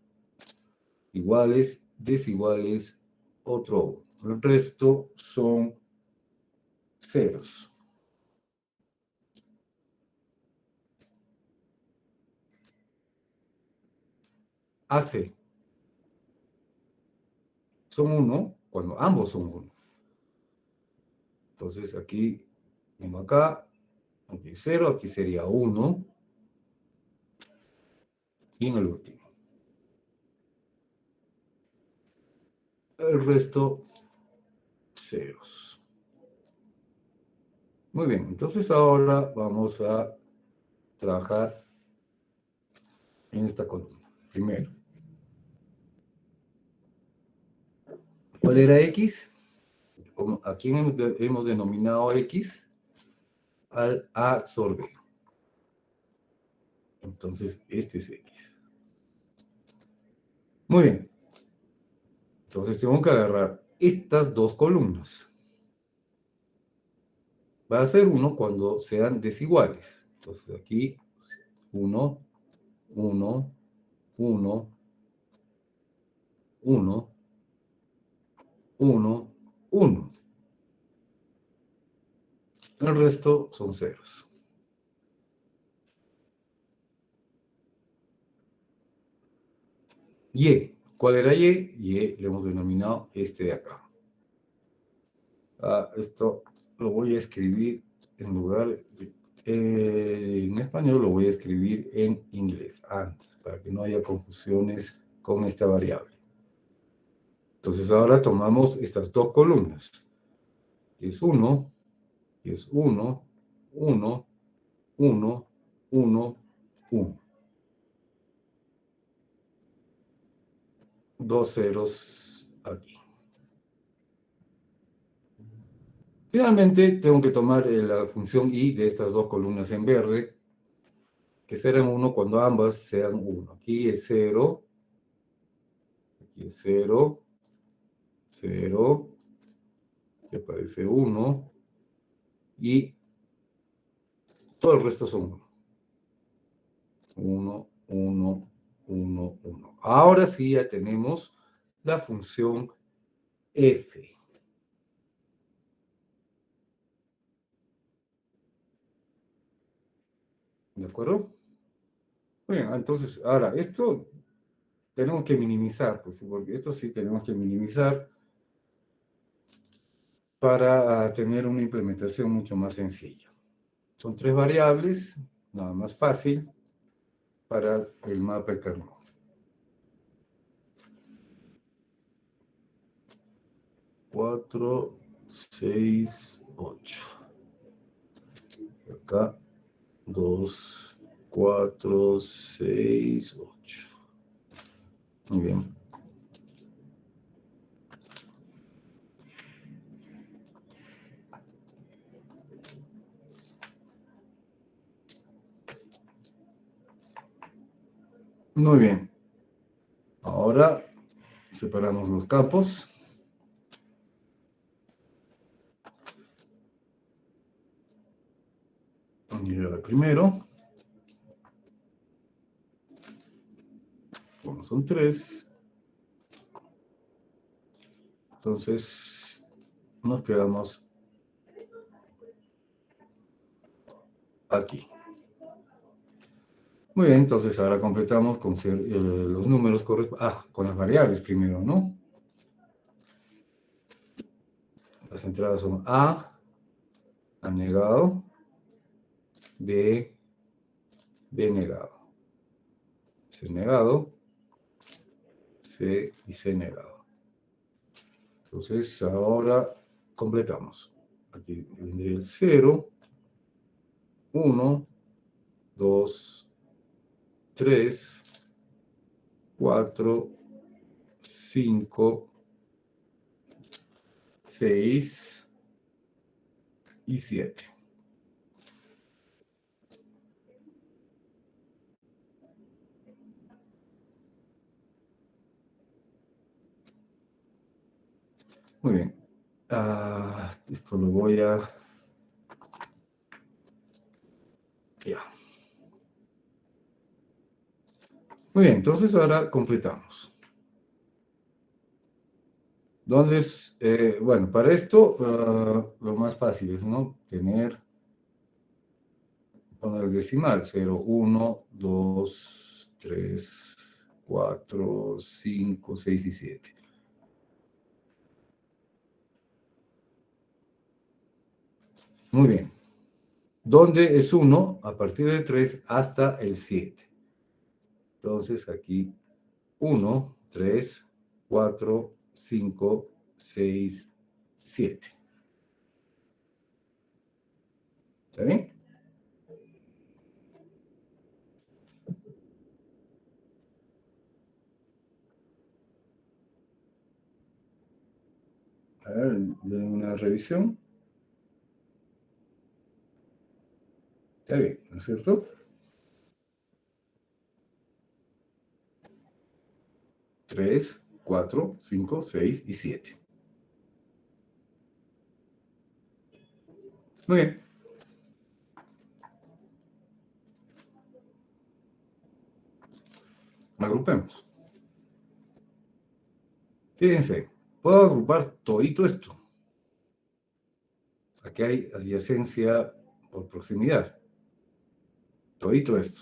Iguales, desiguales, otro 1. El resto son ceros. AC. Son 1 cuando ambos son 1. Entonces aquí, vengo acá, aquí 0, aquí sería 1. Y en el último. El resto, ceros. Muy bien, entonces ahora vamos a trabajar en esta columna. Primero, ¿cuál era X? ¿A quién hemos denominado X? Al A sobre B. Entonces, este es X. Muy bien. Entonces tengo que agarrar estas dos columnas. Va a ser 1 cuando sean desiguales. Entonces aquí, 1, 1, 1, 1, 1, 1. El resto son ceros. Y. ¿Cuál era Y? Y le hemos denominado este de acá. Esto lo voy a escribir en lugar en español, lo voy a escribir en inglés antes, para que no haya confusiones con esta variable. Entonces ahora tomamos estas dos columnas. Y es 1, y es 1, 1, 1, 1, 1. Dos ceros aquí. Finalmente, tengo que tomar la función y de estas dos columnas en verde, que serán 1 cuando ambas sean 1. Aquí es 0, aquí es 0, 0, aquí aparece 1, y todo el resto son 1. 1, 1, 1, 1. Ahora sí ya tenemos la función f. ¿De acuerdo? Bien, entonces, ahora, esto tenemos que minimizar, pues, porque esto sí tenemos que minimizar para tener una implementación mucho más sencilla. Son 3 variables, nada más fácil, para el mapa de Carnot. 4, 6, 8. Acá, 2, 4, 6, 8. Muy bien. Muy bien. Ahora separamos los campos. Unidad primero. Bueno, son 3. Entonces, nos quedamos aquí. Muy bien, entonces ahora completamos con los números correspondientes. Con las variables primero, ¿no? Las entradas son A negado, B negado, C negado, C y C negado. Entonces ahora completamos. Aquí vendría el 0, 1, 2, 3, 4, 5, 6 y 7. Muy bien. Esto lo voy a... Ya. Muy bien, entonces ahora completamos. ¿Dónde es? Bueno, para esto lo más fácil es, ¿no? Poner el decimal. 0, 1, 2, 3, 4, 5, 6 y 7. Muy bien. ¿Dónde es 1? A partir de 3 hasta el 7. Entonces aquí 1, 3, 4, 5, 6, 7. ¿Está bien? A ver, denle una revisión. Está bien, ¿no es cierto? 3, 4, 5, 6 y 7. Muy bien. Agrupemos. Fíjense, puedo agrupar todito esto. Aquí hay adyacencia por proximidad. Todito esto.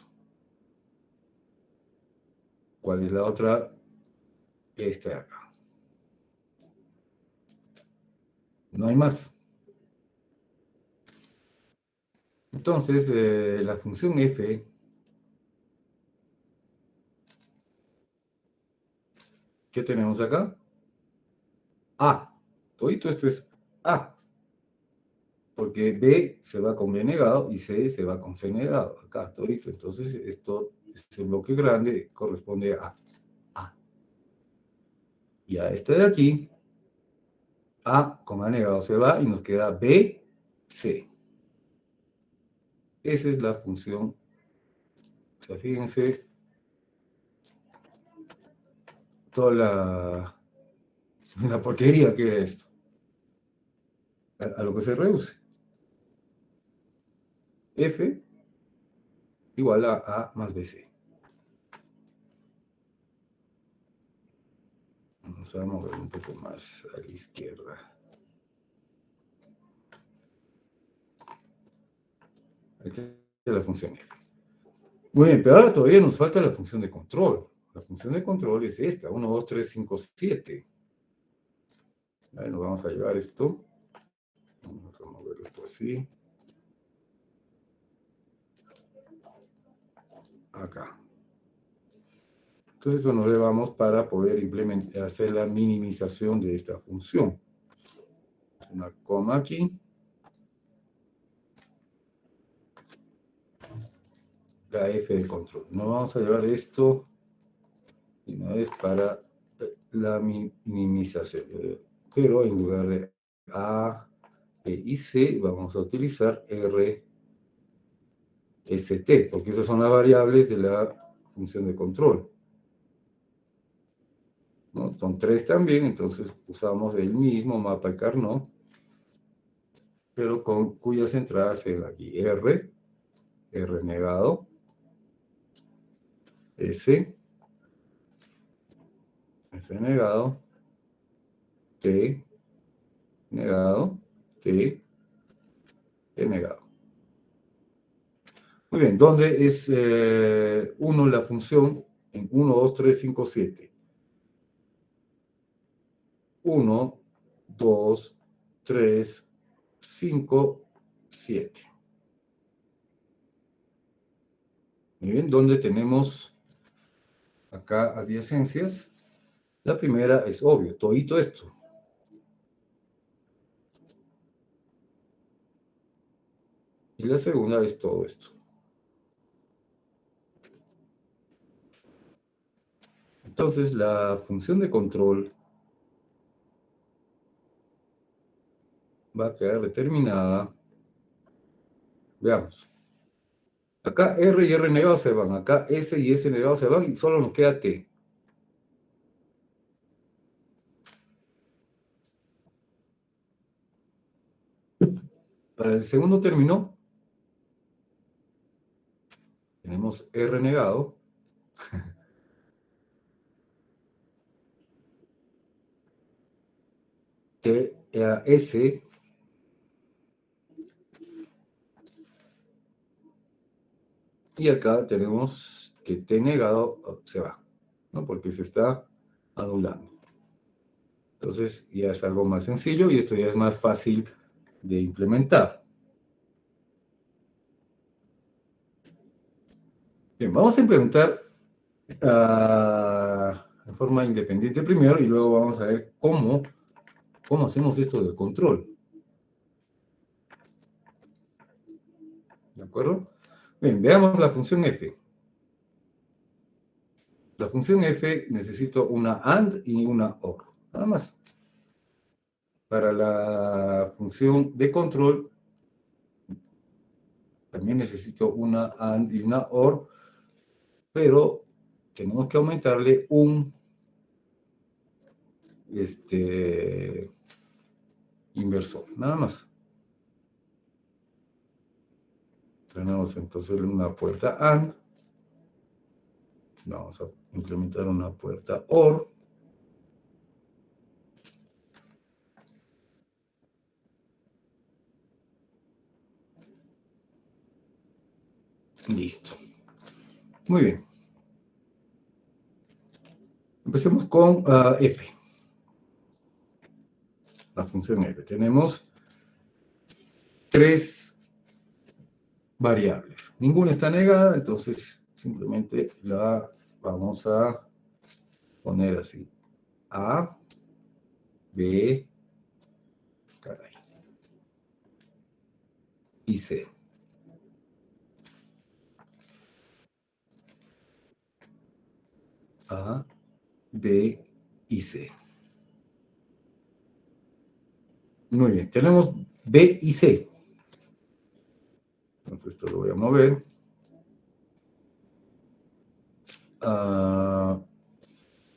¿Cuál es la otra? Esta de acá. No hay más. Entonces, la función f, ¿qué tenemos acá? A. Todito esto es A. Porque B se va con B negado y C se va con C negado. Acá, todito. Entonces, este bloque grande corresponde a A. Y a este de aquí, A con A negado se va y nos queda B, C. Esa es la función. O sea, fíjense, toda la porquería que era esto. A lo que se reduce. F igual a A más BC. Vamos a mover un poco más a la izquierda. Esta es la función F. Muy bien, pero ahora todavía nos falta la función de control. La función de control es esta, 1, 2, 3, 5, 7. Ahí nos vamos a llevar esto. Vamos a mover esto así. Acá. Entonces eso nos llevamos para poder hacer la minimización de esta función. Una coma aquí. La f de control. Nos vamos a llevar esto y una vez para la minimización. Pero en lugar de A, B y C, vamos a utilizar R, S, T, porque esas son las variables de la función de control, ¿no? Son 3 también, entonces usamos el mismo mapa de Carnot, pero con cuyas entradas se da aquí R, R negado, S, S negado, T negado, T, T negado. Muy bien, ¿dónde es 1 la función? En 1, 2, 3, 5, 7. 1, 2, 3, 5, 7. Muy bien, ¿dónde tenemos acá adyacencias? La primera es obvio, todito esto. Y la segunda es todo esto. Entonces, la función de control va a quedar determinada. Veamos. Acá R y R negado se van. Acá S y S negado se van y solo nos queda T. Para el segundo término, tenemos R negado. T, S. Y acá tenemos que T negado se va, ¿no? Porque se está anulando. Entonces ya es algo más sencillo y esto ya es más fácil de implementar. Bien, vamos a implementar de forma independiente primero y luego vamos a ver cómo hacemos esto del control. ¿De acuerdo? Bien, veamos la función f. La función f necesito una AND y una OR. Nada más. Para la función de control también necesito una AND y una OR, pero tenemos que aumentarle un inversor, nada más. Tenemos entonces una puerta AND. Vamos a implementar una puerta OR. Listo. Muy bien. Empecemos con f. La función f. Tenemos 3 variables. Ninguna está negada, entonces simplemente la vamos a poner así. A, B, caray, y C. A, B y C. Muy bien, tenemos B y C. Entonces esto lo voy a mover.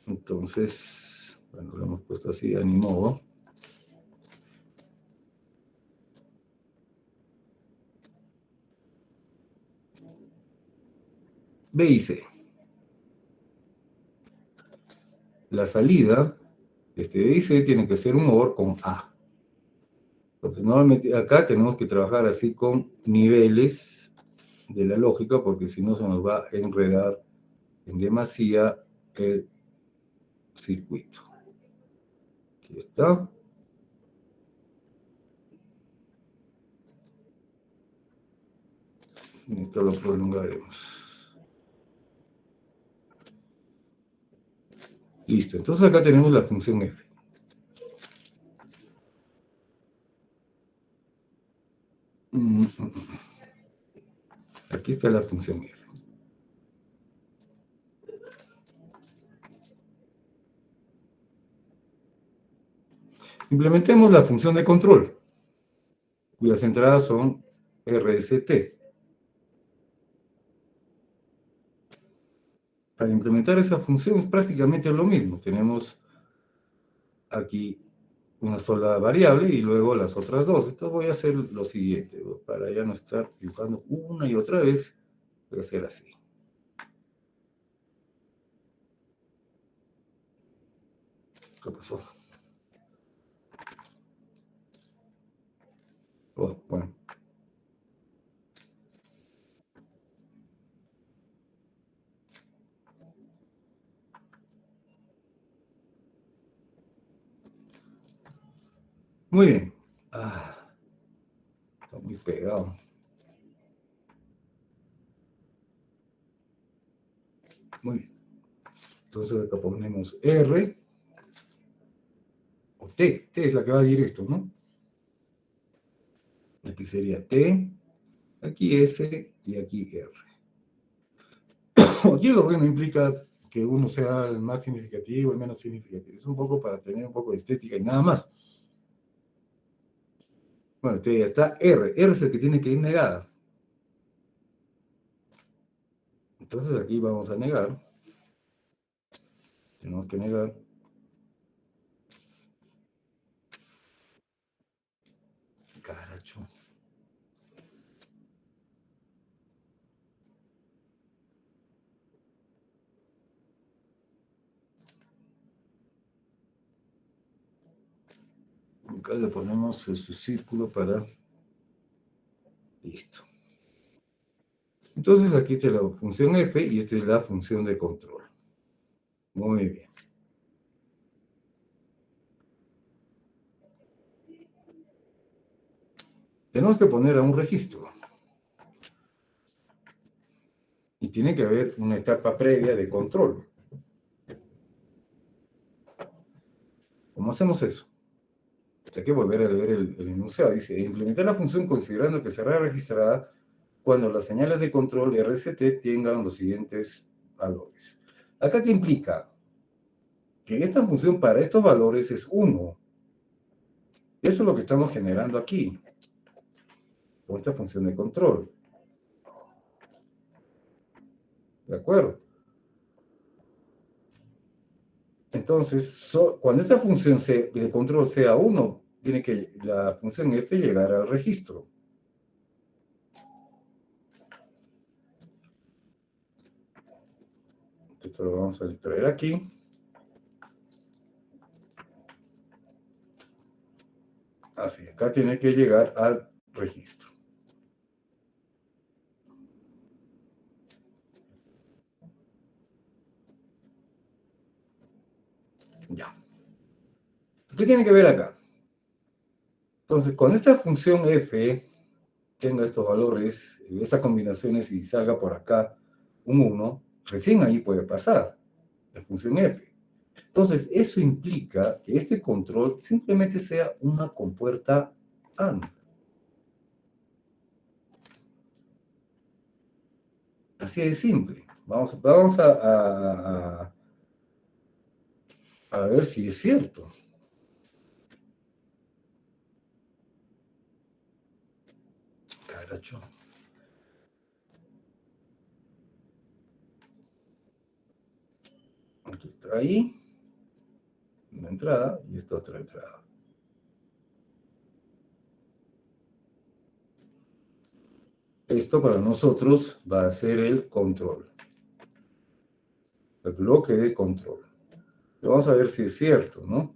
Entonces, bueno, lo hemos puesto así, a ni modo. B y C. La salida de este B y C tiene que ser un OR con A. Entonces, normalmente acá tenemos que trabajar así con niveles de la lógica, porque si no se nos va a enredar en demasía el circuito. Aquí está. Esto lo prolongaremos. Listo, entonces acá tenemos la función f. Aquí está la función f. Implementemos la función de control, cuyas entradas son RST. Para implementar esa función es prácticamente lo mismo. Tenemos aquí una sola variable y luego las otras dos. Entonces voy a hacer lo siguiente, para ya no estar dibujando una y otra vez, voy a hacer así. ¿Qué pasó? Oh, bueno. Muy bien. Está muy pegado. Muy bien. Entonces acá ponemos R o T. T es la que va directo, ¿no? Aquí sería T, aquí S y aquí R. Aquí el orden no implica que uno sea el más significativo, el menos significativo. Es un poco para tener un poco de estética y nada más. Bueno, ya está R. R es el que tiene que ir negada. Entonces aquí vamos a negar. Tenemos que negar. Caracho. Acá le ponemos su círculo para... Listo. Entonces aquí está la función f y esta es la función de control. Muy bien. Tenemos que poner a un registro. Y tiene que haber una etapa previa de control. ¿Cómo hacemos eso? Hay que volver a leer el enunciado. Dice, implementar la función considerando que será registrada cuando las señales de control RCT tengan los siguientes valores. ¿Acá qué implica? Que esta función para estos valores es 1. Eso es lo que estamos generando aquí, con esta función de control. ¿De acuerdo? Entonces, cuando esta función de control sea 1, tiene que la función f llegar al registro. Esto lo vamos a traer aquí. Así, acá tiene que llegar al registro. Ya. ¿Qué tiene que ver acá? Entonces, cuando esta función f tenga estos valores, estas combinaciones y salga por acá un 1, recién ahí puede pasar la función f. Entonces, eso implica que este control simplemente sea una compuerta AND. Así de simple. Vamos a ver si es cierto. Caracho. Aquí está ahí. Una entrada y esta otra entrada. Esto para nosotros va a ser el control. El bloque de control. Vamos a ver si es cierto, ¿no?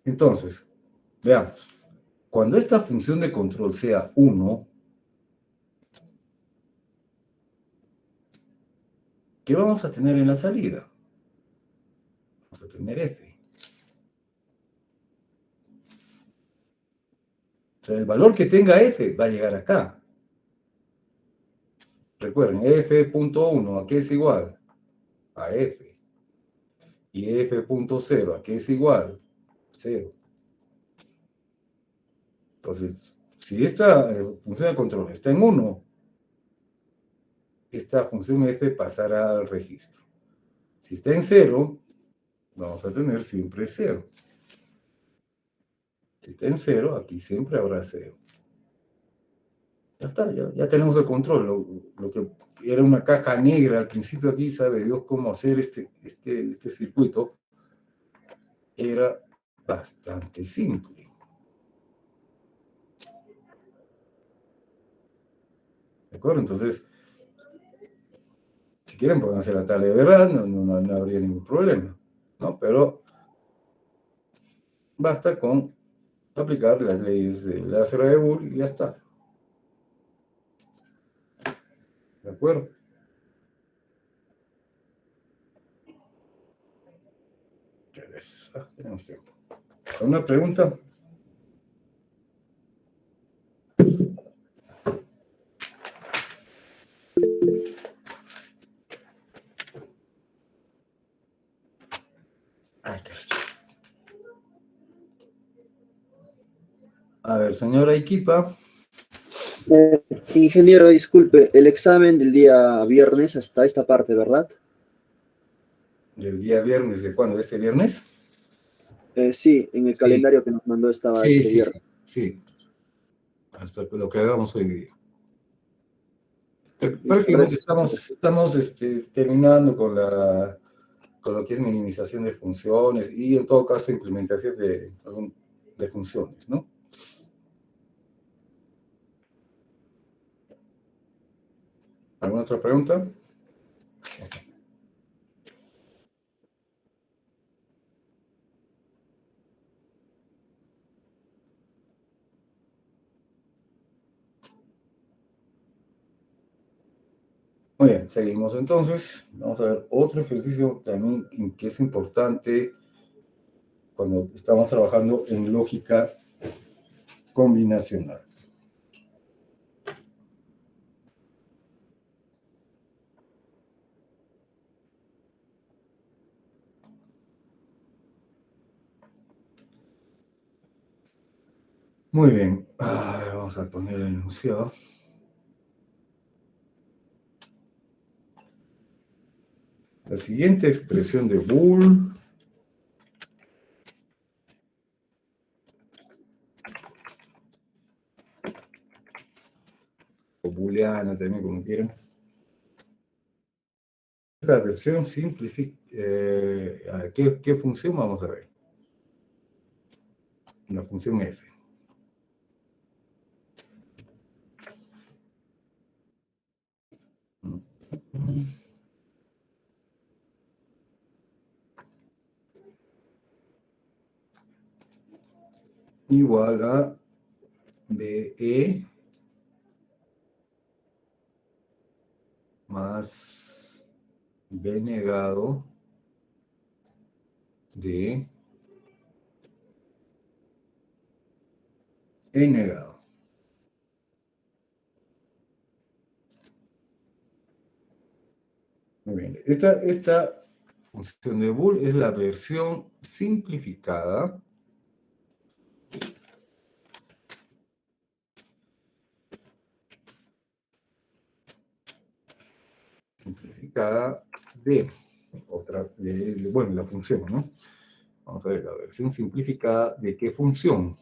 Entonces, veamos. Cuando esta función de control sea 1, ¿qué vamos a tener en la salida? Vamos a tener f. O sea, el valor que tenga f va a llegar acá. Recuerden, f.1, ¿a qué es igual? A f. Y f.0, ¿a qué es igual? 0. Entonces, si esta función de control está en 1, esta función f pasará al registro. Si está en 0, vamos a tener siempre 0. Si está en 0, aquí siempre habrá 0. Ya está, ya tenemos el control. Lo que era una caja negra al principio aquí, sabe Dios cómo hacer este circuito, era bastante simple. ¿De acuerdo? Entonces, si quieren pueden hacer la tabla de verdad, no habría ningún problema, ¿no? Pero basta con aplicar las leyes de la álgebra de Boole y ya está. ¿De acuerdo? ¿Qué ves? Tenemos tiempo. ¿Alguna pregunta? A ver, señora Iquipa. Ingeniero, disculpe, el examen del día viernes hasta esta parte, ¿verdad? ¿Del día viernes de cuándo? ¿De este viernes? Sí, en el Sí. calendario que nos mandó estaba Sí, este viernes. sí. Hasta lo que hagamos hoy día. Listo, Prácticamente gracias. estamos terminando con lo que es minimización de funciones y en todo caso implementación de funciones, ¿no? ¿Alguna otra pregunta? Muy bien, seguimos entonces. Vamos a ver otro ejercicio también que es importante cuando estamos trabajando en lógica combinacional. Muy bien, vamos a poner el enunciado. La siguiente expresión de Boole o booleana también, como quieran. La versión simplificada. ¿Qué función vamos a ver? La función f. Igual a BE más B negado de E negado. Muy bien. Esta función de Boole es la versión simplificada de bueno, la función, ¿no? Vamos a ver la versión simplificada de qué función.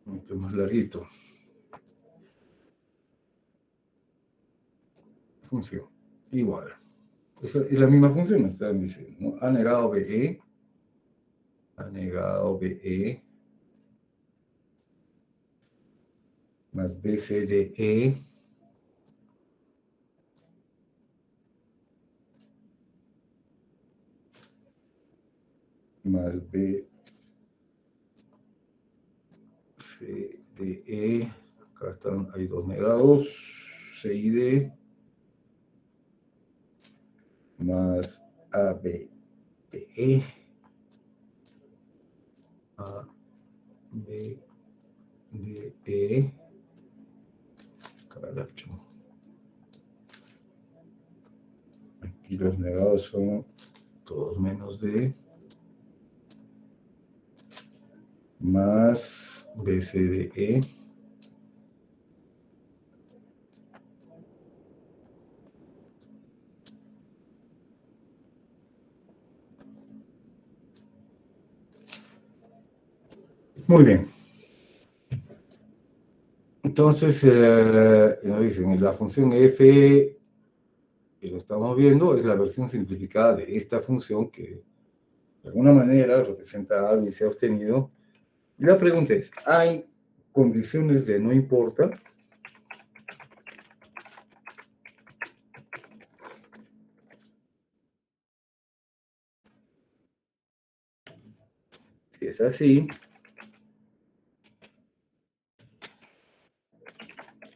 Esto es más larguito. Función. Igual. Esa es la misma función, nos están diciendo, ¿no? A negado BE más BCDE más BCDE, acá están, hay dos negados, C y D, más ABPE, ABDE, caracho. Aquí los negados son todos menos D, más BCDE, Muy bien. Entonces, nos dicen, la función f, que lo estamos viendo, es la versión simplificada de esta función que de alguna manera representa algo y se ha obtenido. Y la pregunta es, ¿hay condiciones de no importa? Si es así,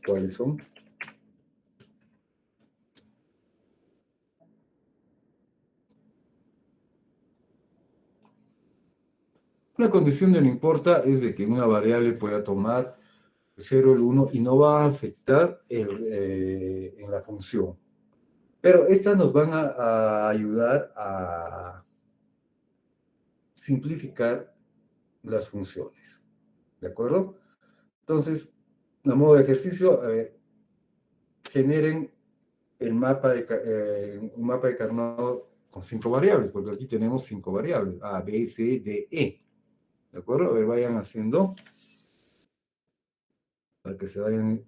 ¿cuáles son? Una condición de no importa es de que una variable pueda tomar el 0, el 1 y no va a afectar en la función. Pero estas nos van a ayudar a simplificar las funciones. ¿De acuerdo? Entonces, a modo de ejercicio, a ver, generen un mapa de Carnot con 5 variables, porque aquí tenemos 5 variables, A, B, C, D, E. ¿De acuerdo? A ver, vayan haciendo para que se vayan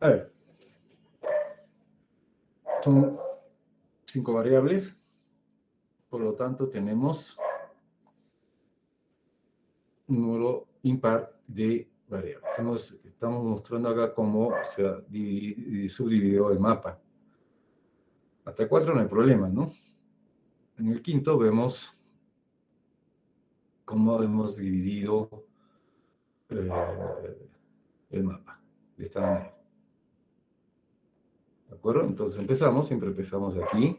A ver, son 5 variables, por lo tanto tenemos un número impar de variables. Estamos mostrando acá cómo se ha subdividido el mapa. Hasta 4 no hay problema, ¿no? En el quinto vemos cómo hemos dividido el mapa de esta manera. ¿De acuerdo? Entonces siempre empezamos aquí.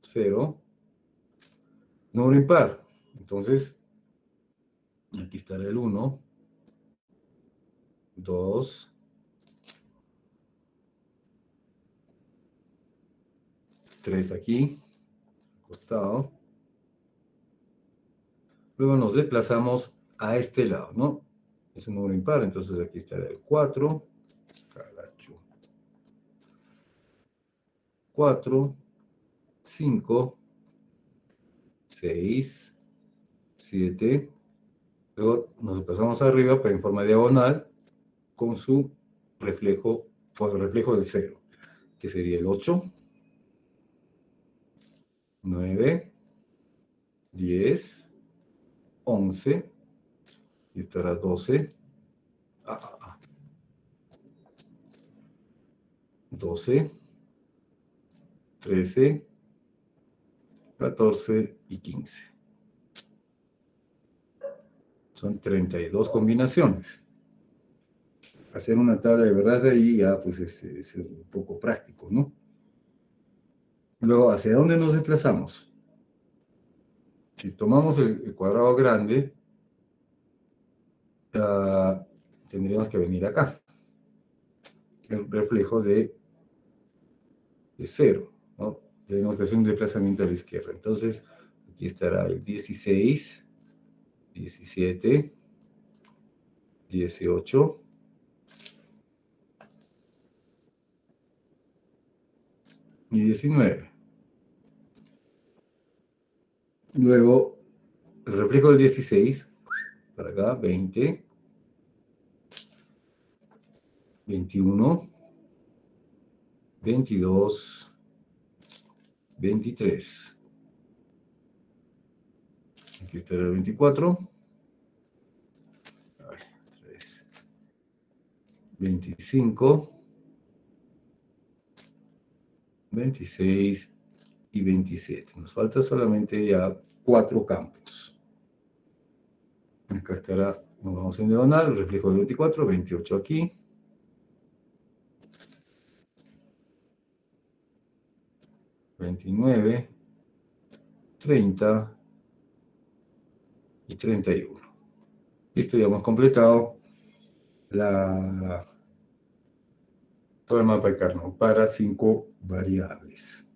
0, número impar. Entonces, aquí estará el 1, 2, 3 aquí, costado. Luego nos desplazamos a este lado, ¿no? Es un número impar, entonces aquí estará el 4. Caracho. 4, 5, 6, 7. Luego nos desplazamos arriba, pero en forma diagonal, con su reflejo, con el reflejo del 0, que sería el 8, 9, 10, 11, y estará 12, 12, 13, 14 y 15. Son 32 combinaciones. Hacer una tabla de verdad de ahí ya pues es un poco práctico, ¿no? Luego, ¿hacia dónde nos desplazamos? Si tomamos el cuadrado grande, tendríamos que venir acá. El reflejo de 0, ¿no? Tenemos que hacer un desplazamiento a la izquierda. Entonces, aquí estará el 16, 17, 18, y 19. Luego, el reflejo del 16, para acá, 20, 21, 22, 23. Aquí está el 24. 25, 26 y 27. Nos falta solamente ya 4 campos. Acá estará, nos vamos en diagonal, el reflejo del 24, 28 aquí. 29, 30 y 31. Listo, ya hemos completado todo el mapa de Carnot para 5 variables.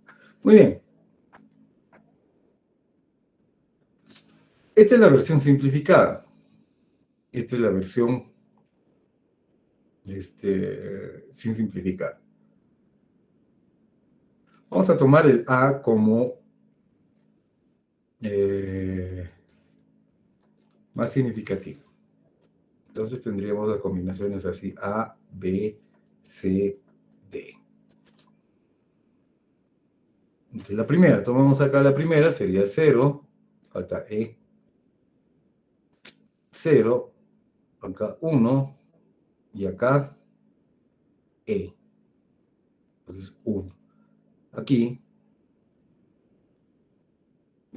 Muy bien. Esta es la versión simplificada. Esta es la versión sin simplificar. Vamos a tomar el A como más significativo. Entonces tendríamos las combinaciones así: A, B, C, D. Entonces la primera, tomamos acá la primera, sería 0, falta E. 0, acá 1, y acá E. Entonces 1. Aquí,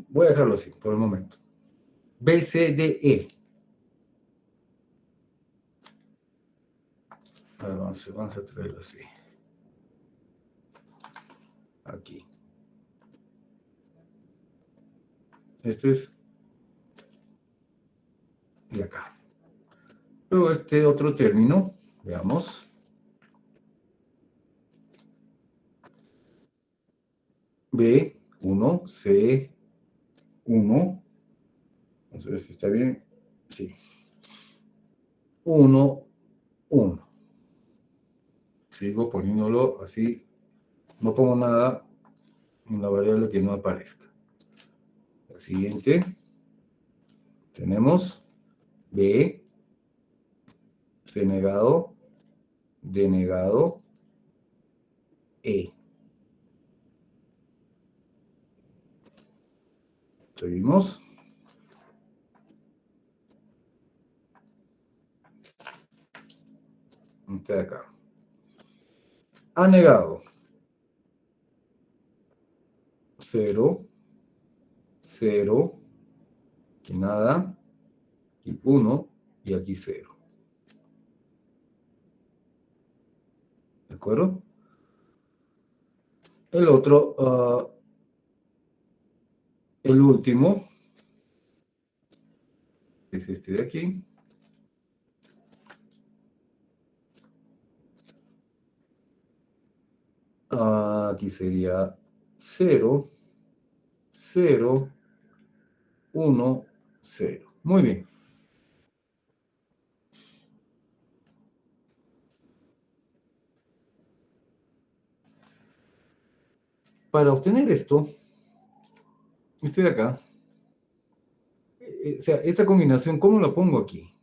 voy a dejarlo así por el momento. B, C, D, E. A ver, vamos a traerlo así. Aquí. Este es de acá. Luego este otro término, veamos. B1, C1. Vamos a ver si está bien. Sí. 1, 1. Sigo poniéndolo así. No pongo nada en la variable que no aparezca. La siguiente. Tenemos B, C negado, denegado E. Seguimos. Está acá. A negado. 0, 0, aquí nada, aquí 1 y aquí 0. ¿De acuerdo? El otro, el último, es este de aquí. Aquí sería 0, 0, 1, 0. Muy bien. Para obtener esto, este de acá, o sea, esta combinación, ¿cómo la pongo aquí?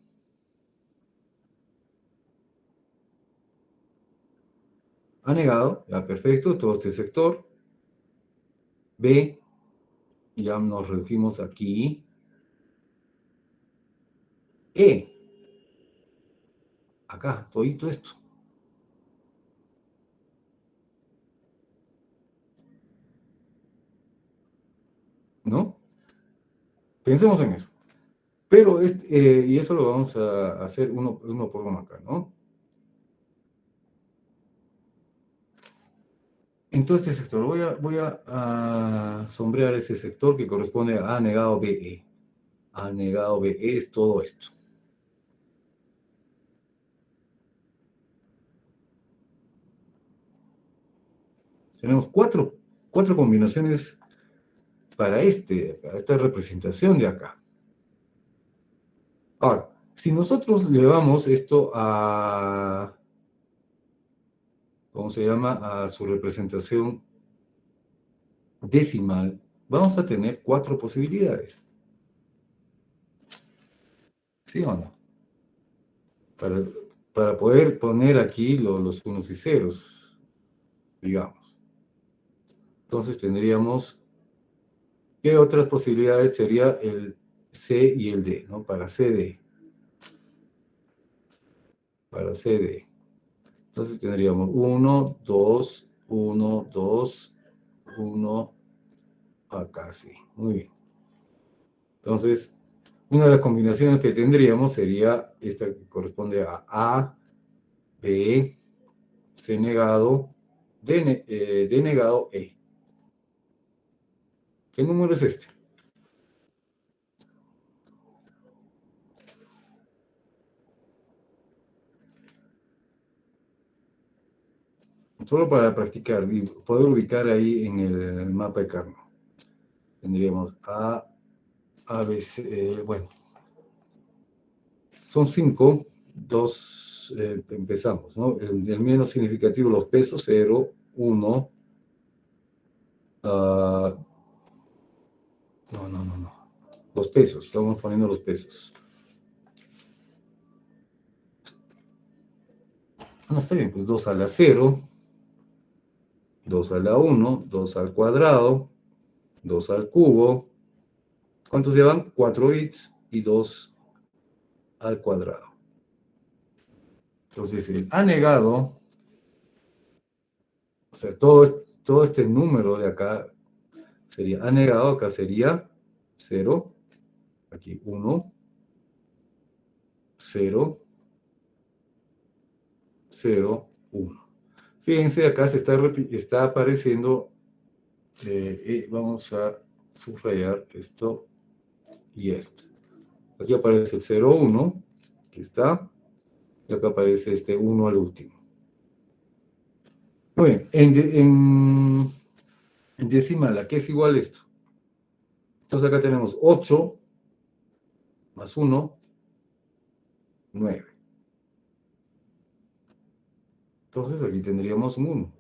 A negado, ya perfecto, todo este sector. B, ya nos redujimos aquí. E, acá, todito esto. ¿No? Pensemos en eso. Pero, y eso lo vamos a hacer uno por uno acá, ¿no? En todo este sector, voy a sombrear ese sector que corresponde a A negado BE. A negado BE es todo esto. Tenemos cuatro combinaciones para esta representación de acá. Ahora, si nosotros llevamos esto a, ¿cómo se llama? A su representación decimal, vamos a tener 4 posibilidades. ¿Sí o no? Para poder poner aquí los unos y ceros, digamos. Entonces tendríamos, ¿qué otras posibilidades sería el C y el D, ¿no? Para CD. Para CD. Entonces tendríamos 1, 2, 1, 2, 1, acá sí. Muy bien. Entonces, una de las combinaciones que tendríamos sería esta que corresponde a, B, C negado, D negado, E. ¿Qué número es este? Solo para practicar y poder ubicar ahí en el mapa de Carnot. Tendríamos A, B, C, bueno. Son 5, 2, empezamos, ¿no? El menos significativo, los pesos, 0, 1. No. Los pesos, estamos poniendo los pesos. No, está bien, pues 2 a la 0, 2 a la 1, 2 al cuadrado, 2 al cubo. ¿Cuántos llevan? 4 bits y 2 al cuadrado. Entonces, el A negado, o sea, todo este número de acá sería A negado, acá sería 0, aquí 1, 0, 0, 1. Fíjense, acá se está apareciendo, vamos a subrayar esto y esto. Aquí aparece el 0, 1, aquí está, y acá aparece este 1 al último. Muy bien, en decimal, ¿a qué es igual esto? Entonces acá tenemos 8 más 1, 9. Entonces aquí tendríamos un 1.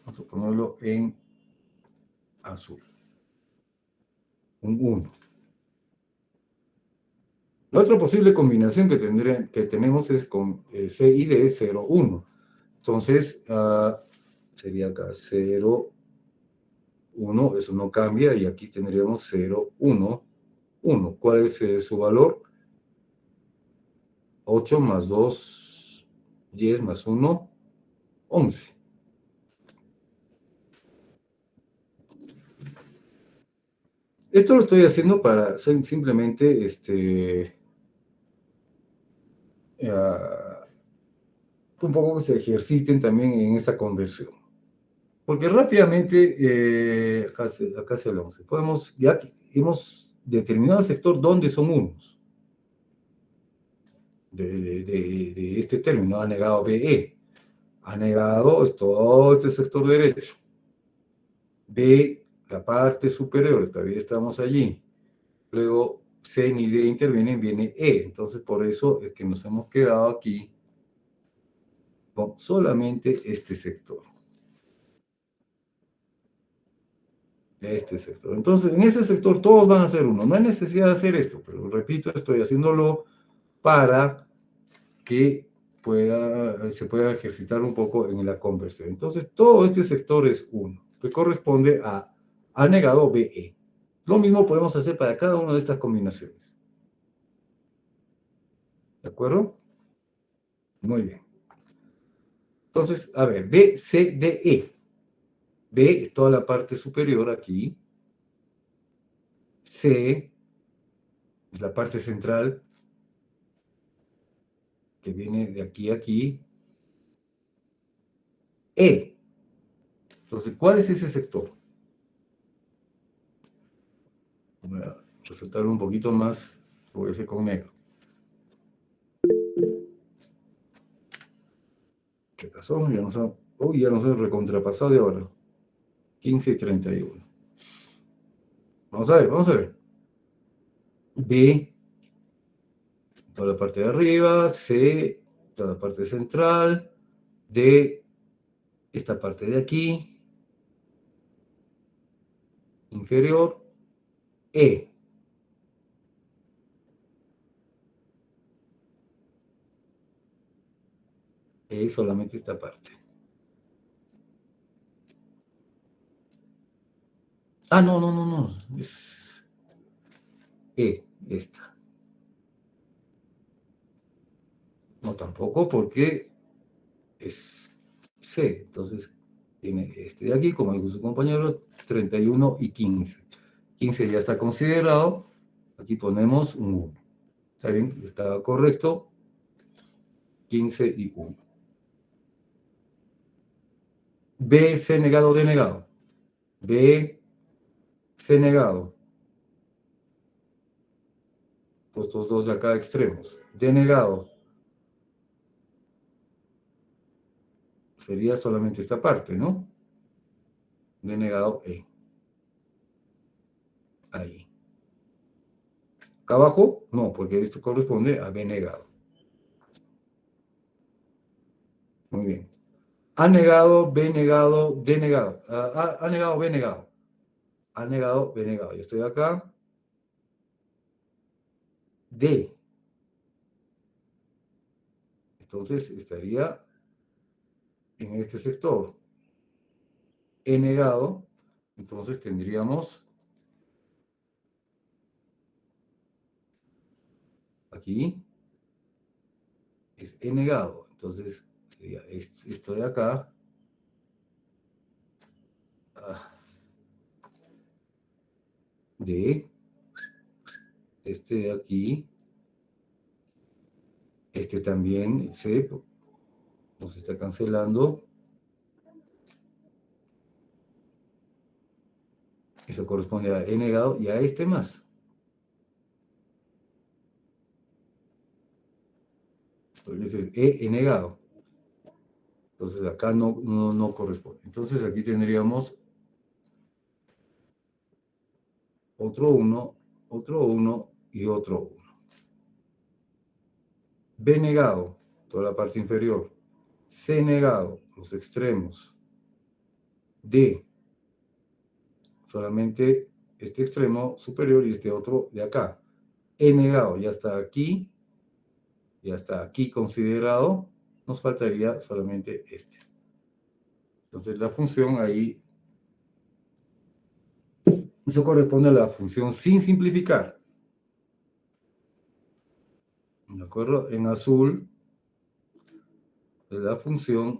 Vamos a ponerlo en azul. Un 1. La otra posible combinación que tenemos es con C y D 0, 1. Entonces, sería acá 0, 1, eso no cambia, y aquí tendríamos 0, 1, 1. ¿Cuál es su valor? 8 más 2, 10 más 1, 11. Esto lo estoy haciendo para simplemente un poco que se ejerciten también en esta conversión. Porque rápidamente, acá se hablamos, ya hemos determinado el sector donde son unos de este término, ha negado BE. Ha negado es todo este sector derecho. B, la parte superior, todavía estamos allí. Luego C ni D intervienen, viene E. Entonces, por eso es que nos hemos quedado aquí con solamente este sector. Este sector. Entonces, en ese sector todos van a ser uno. No hay necesidad de hacer esto, pero repito, estoy haciéndolo para que se pueda ejercitar un poco en la conversión. Entonces, todo este sector es 1, que corresponde a negado BE. Lo mismo podemos hacer para cada una de estas combinaciones. ¿De acuerdo? Muy bien. Entonces, a ver, B, C, D, E. B es toda la parte superior aquí. C es la parte central, que viene de aquí a aquí. E. Entonces, ¿cuál es ese sector? Voy a resaltar un poquito más, lo voy a hacer con negro. ¿Qué pasó? Ya nos hemos recontrapasado de ahora. 15 y 31. Vamos a ver. B, toda la parte de arriba. C, toda la parte central. D, esta parte de aquí. Inferior. E. E solamente esta parte. No. Es E, esta. No, tampoco, porque es C. Entonces, tiene este de aquí, como dijo su compañero, 31 y 15. 15 ya está considerado. Aquí ponemos un 1. ¿Está bien? Está correcto. 15 y 1. B, C negado, D negado. B, C negado. Estos dos de acá extremos. D negado. Sería solamente esta parte, ¿no? D negado, E. Ahí. Acá abajo, no, porque esto corresponde a B negado. Muy bien. A negado, B negado, D negado. A negado, B negado. A negado, B negado. Yo estoy acá. D. Entonces estaría en este sector. E negado. Entonces tendríamos aquí. Es E negado. Entonces sería esto de acá. D. Este de aquí. Este también, C, nos está cancelando. Eso corresponde a E negado y a este más. Porque este es E negado. Entonces acá no corresponde. Entonces aquí tendríamos otro 1 y otro 1. B negado, toda la parte inferior. C negado, los extremos. D, solamente este extremo superior y este otro de acá. E negado, ya está aquí considerado, nos faltaría solamente este. Entonces la función ahí, eso corresponde a la función sin simplificar. ¿De acuerdo? En azul, la función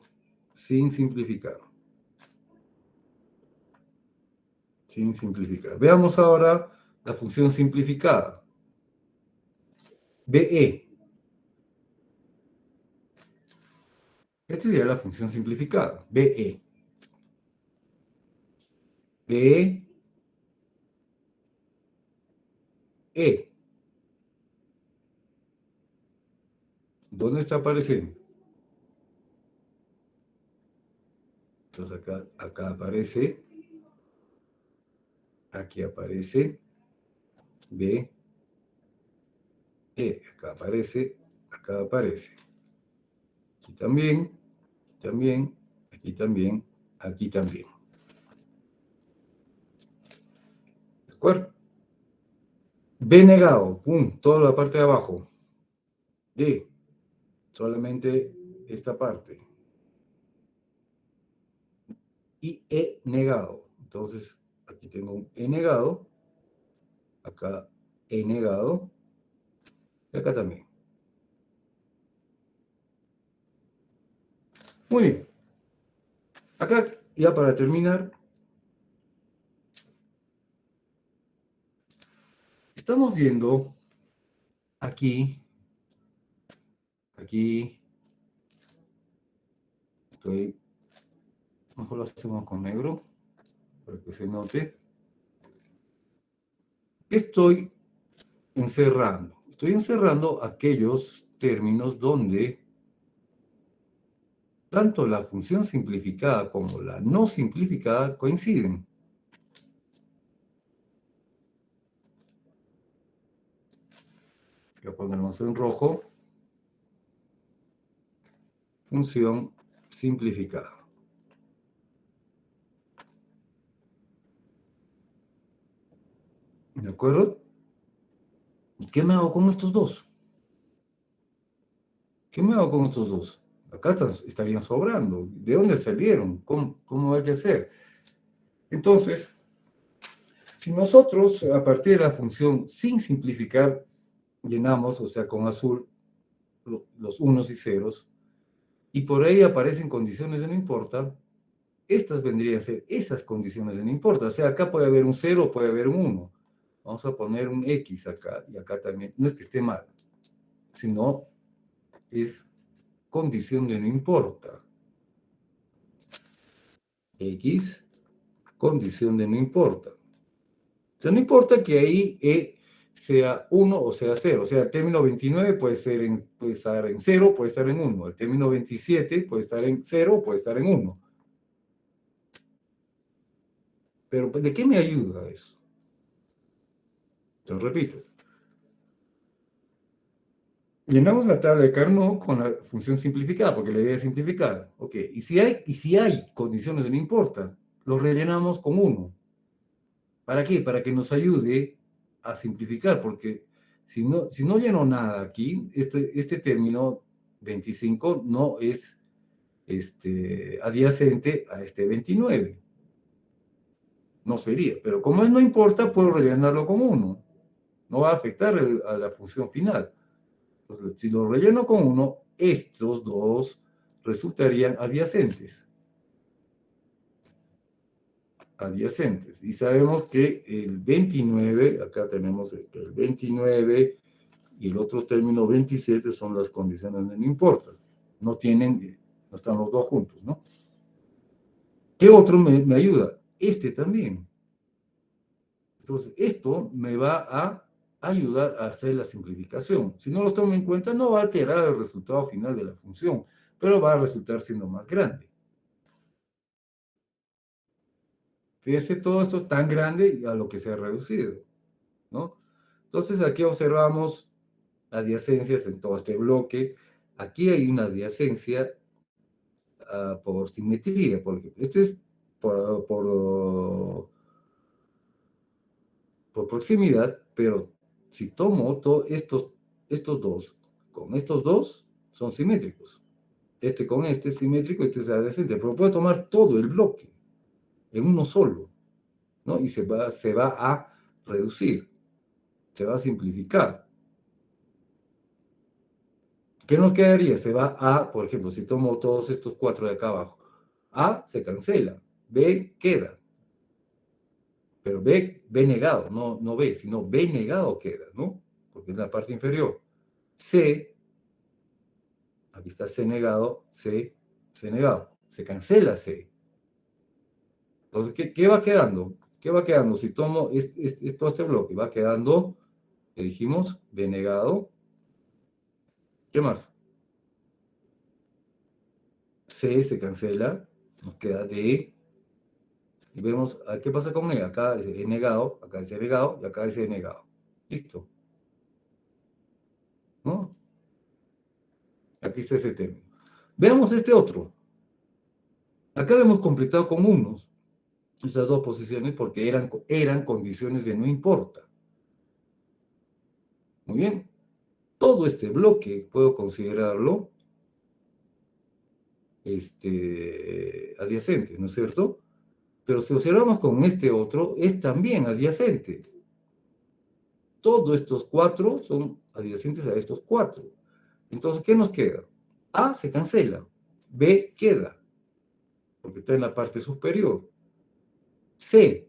sin simplificar. Sin simplificar. Veamos ahora la función simplificada. BE. Esta sería la función simplificada. BE. BE. E. ¿Dónde está apareciendo? Entonces acá aparece. Aquí aparece. B. E. Acá aparece. Acá aparece. Aquí también. También. Aquí también. Aquí también. ¿De acuerdo? B negado. Pum. Toda la parte de abajo. D. Solamente esta parte. Y E negado. Entonces, aquí tengo un E negado. Acá E negado. Y acá también. Muy bien. Acá, ya para terminar, estamos viendo aquí, mejor lo hacemos con negro, para que se note. Estoy encerrando aquellos términos donde tanto la función simplificada como la no simplificada coinciden. Voy a ponernos en rojo. Función simplificada. ¿De acuerdo? ¿Y qué me hago con estos dos? ¿Qué me hago con estos dos? Acá estarían sobrando. ¿De dónde salieron? ¿Cómo hay que hacer? Entonces, si nosotros a partir de la función sin simplificar llenamos, o sea, con azul, los unos y ceros, y por ahí aparecen condiciones de no importa, estas vendrían a ser esas condiciones de no importa. O sea, acá puede haber un 0, puede haber un 1. Vamos a poner un X acá y acá también. No es que esté mal, sino es condición de no importa. X, condición de no importa. O sea, no importa que ahí E sea 1 o sea 0. O sea, el término 29 puede estar en 0, puede estar en 1. El término 27 puede estar en 0, puede estar en 1. Pero, ¿de qué me ayuda eso? Te lo repito. Llenamos la tabla de Carnot con la función simplificada, porque la idea es simplificar. Ok, y si hay condiciones de no importa, los rellenamos con 1. ¿Para qué? Para que nos ayude a simplificar, porque si no lleno nada aquí, este término 25 no es adyacente a este 29. No sería, pero como no importa, puedo rellenarlo con 1. No va a afectar a la función final. Entonces, si lo relleno con 1, estos dos resultarían adyacentes. Adyacentes. Y sabemos que el 29, acá tenemos el 29 y el otro término 27 son las condiciones de no importa. No están los dos juntos, ¿no? ¿Qué otro me ayuda? Este también. Entonces, esto me va a ayudar a hacer la simplificación. Si no los tomo en cuenta, no va a alterar el resultado final de la función, pero va a resultar siendo más grande. Fíjense todo esto tan grande a lo que se ha reducido, ¿no? Entonces, aquí observamos adyacencias en todo este bloque. Aquí hay una adyacencia por simetría, porque este es por proximidad, pero si tomo estos dos con estos dos, son simétricos. este con este es simétrico, este es adyacente, pero puedo tomar todo el bloque en uno solo, ¿no? Y se va a reducir, se va a simplificar. ¿Qué nos quedaría? Se va a, por ejemplo, si tomo todos estos 4 de acá abajo, A se cancela, B queda, pero B negado, no B, sino B negado queda, ¿no? Porque es la parte inferior. C, aquí está C negado, C negado, se cancela C. Entonces, ¿qué va quedando? ¿Qué va quedando? Si tomo todo este bloque, va quedando, le dijimos, B negado. ¿Qué más? C se cancela, nos queda D. Y vemos, ¿qué pasa con E? Acá es E negado, acá es E negado y acá es E negado. Listo. ¿No? Aquí está ese término. Veamos este otro. Acá lo hemos completado con unos, estas dos posiciones, porque eran condiciones de no importa. Muy bien. Todo este bloque puedo considerarlo adyacente, ¿no es cierto? Pero si observamos con este otro, es también adyacente. Todos estos 4 son adyacentes a estos 4. Entonces, ¿qué nos queda? A se cancela, B queda, porque está en la parte superior. C,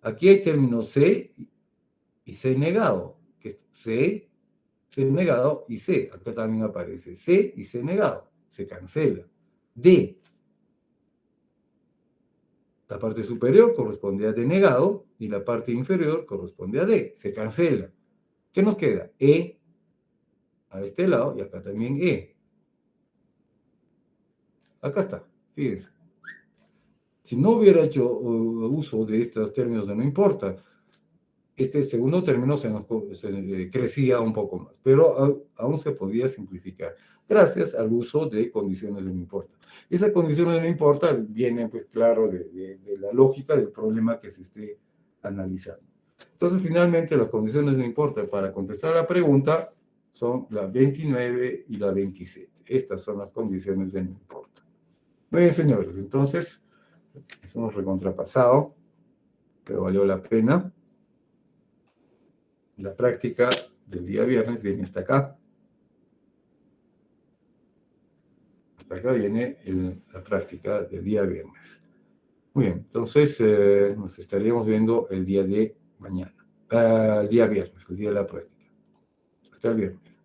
aquí hay términos C y C negado, que es C negado y C. Acá también aparece C y C negado, se cancela. D, la parte superior corresponde a D negado y la parte inferior corresponde a D, se cancela. ¿Qué nos queda? E a este lado y acá también E. Acá está, fíjense. Si no hubiera hecho uso de estos términos de no importa, este segundo término crecía un poco más, pero aún se podía simplificar, gracias al uso de condiciones de no importa. Esas condiciones de no importa vienen, pues claro, de la lógica del problema que se esté analizando. Entonces, finalmente, las condiciones de no importa para contestar la pregunta son la 29 y la 27. Estas son las condiciones de no importa. Muy bien, señores, entonces, nos hemos recontrapasado, pero valió la pena. La práctica del día viernes viene hasta acá. Hasta acá viene la práctica del día viernes. Muy bien, entonces nos estaríamos viendo el día de mañana. El día viernes, el día de la práctica. Hasta el viernes.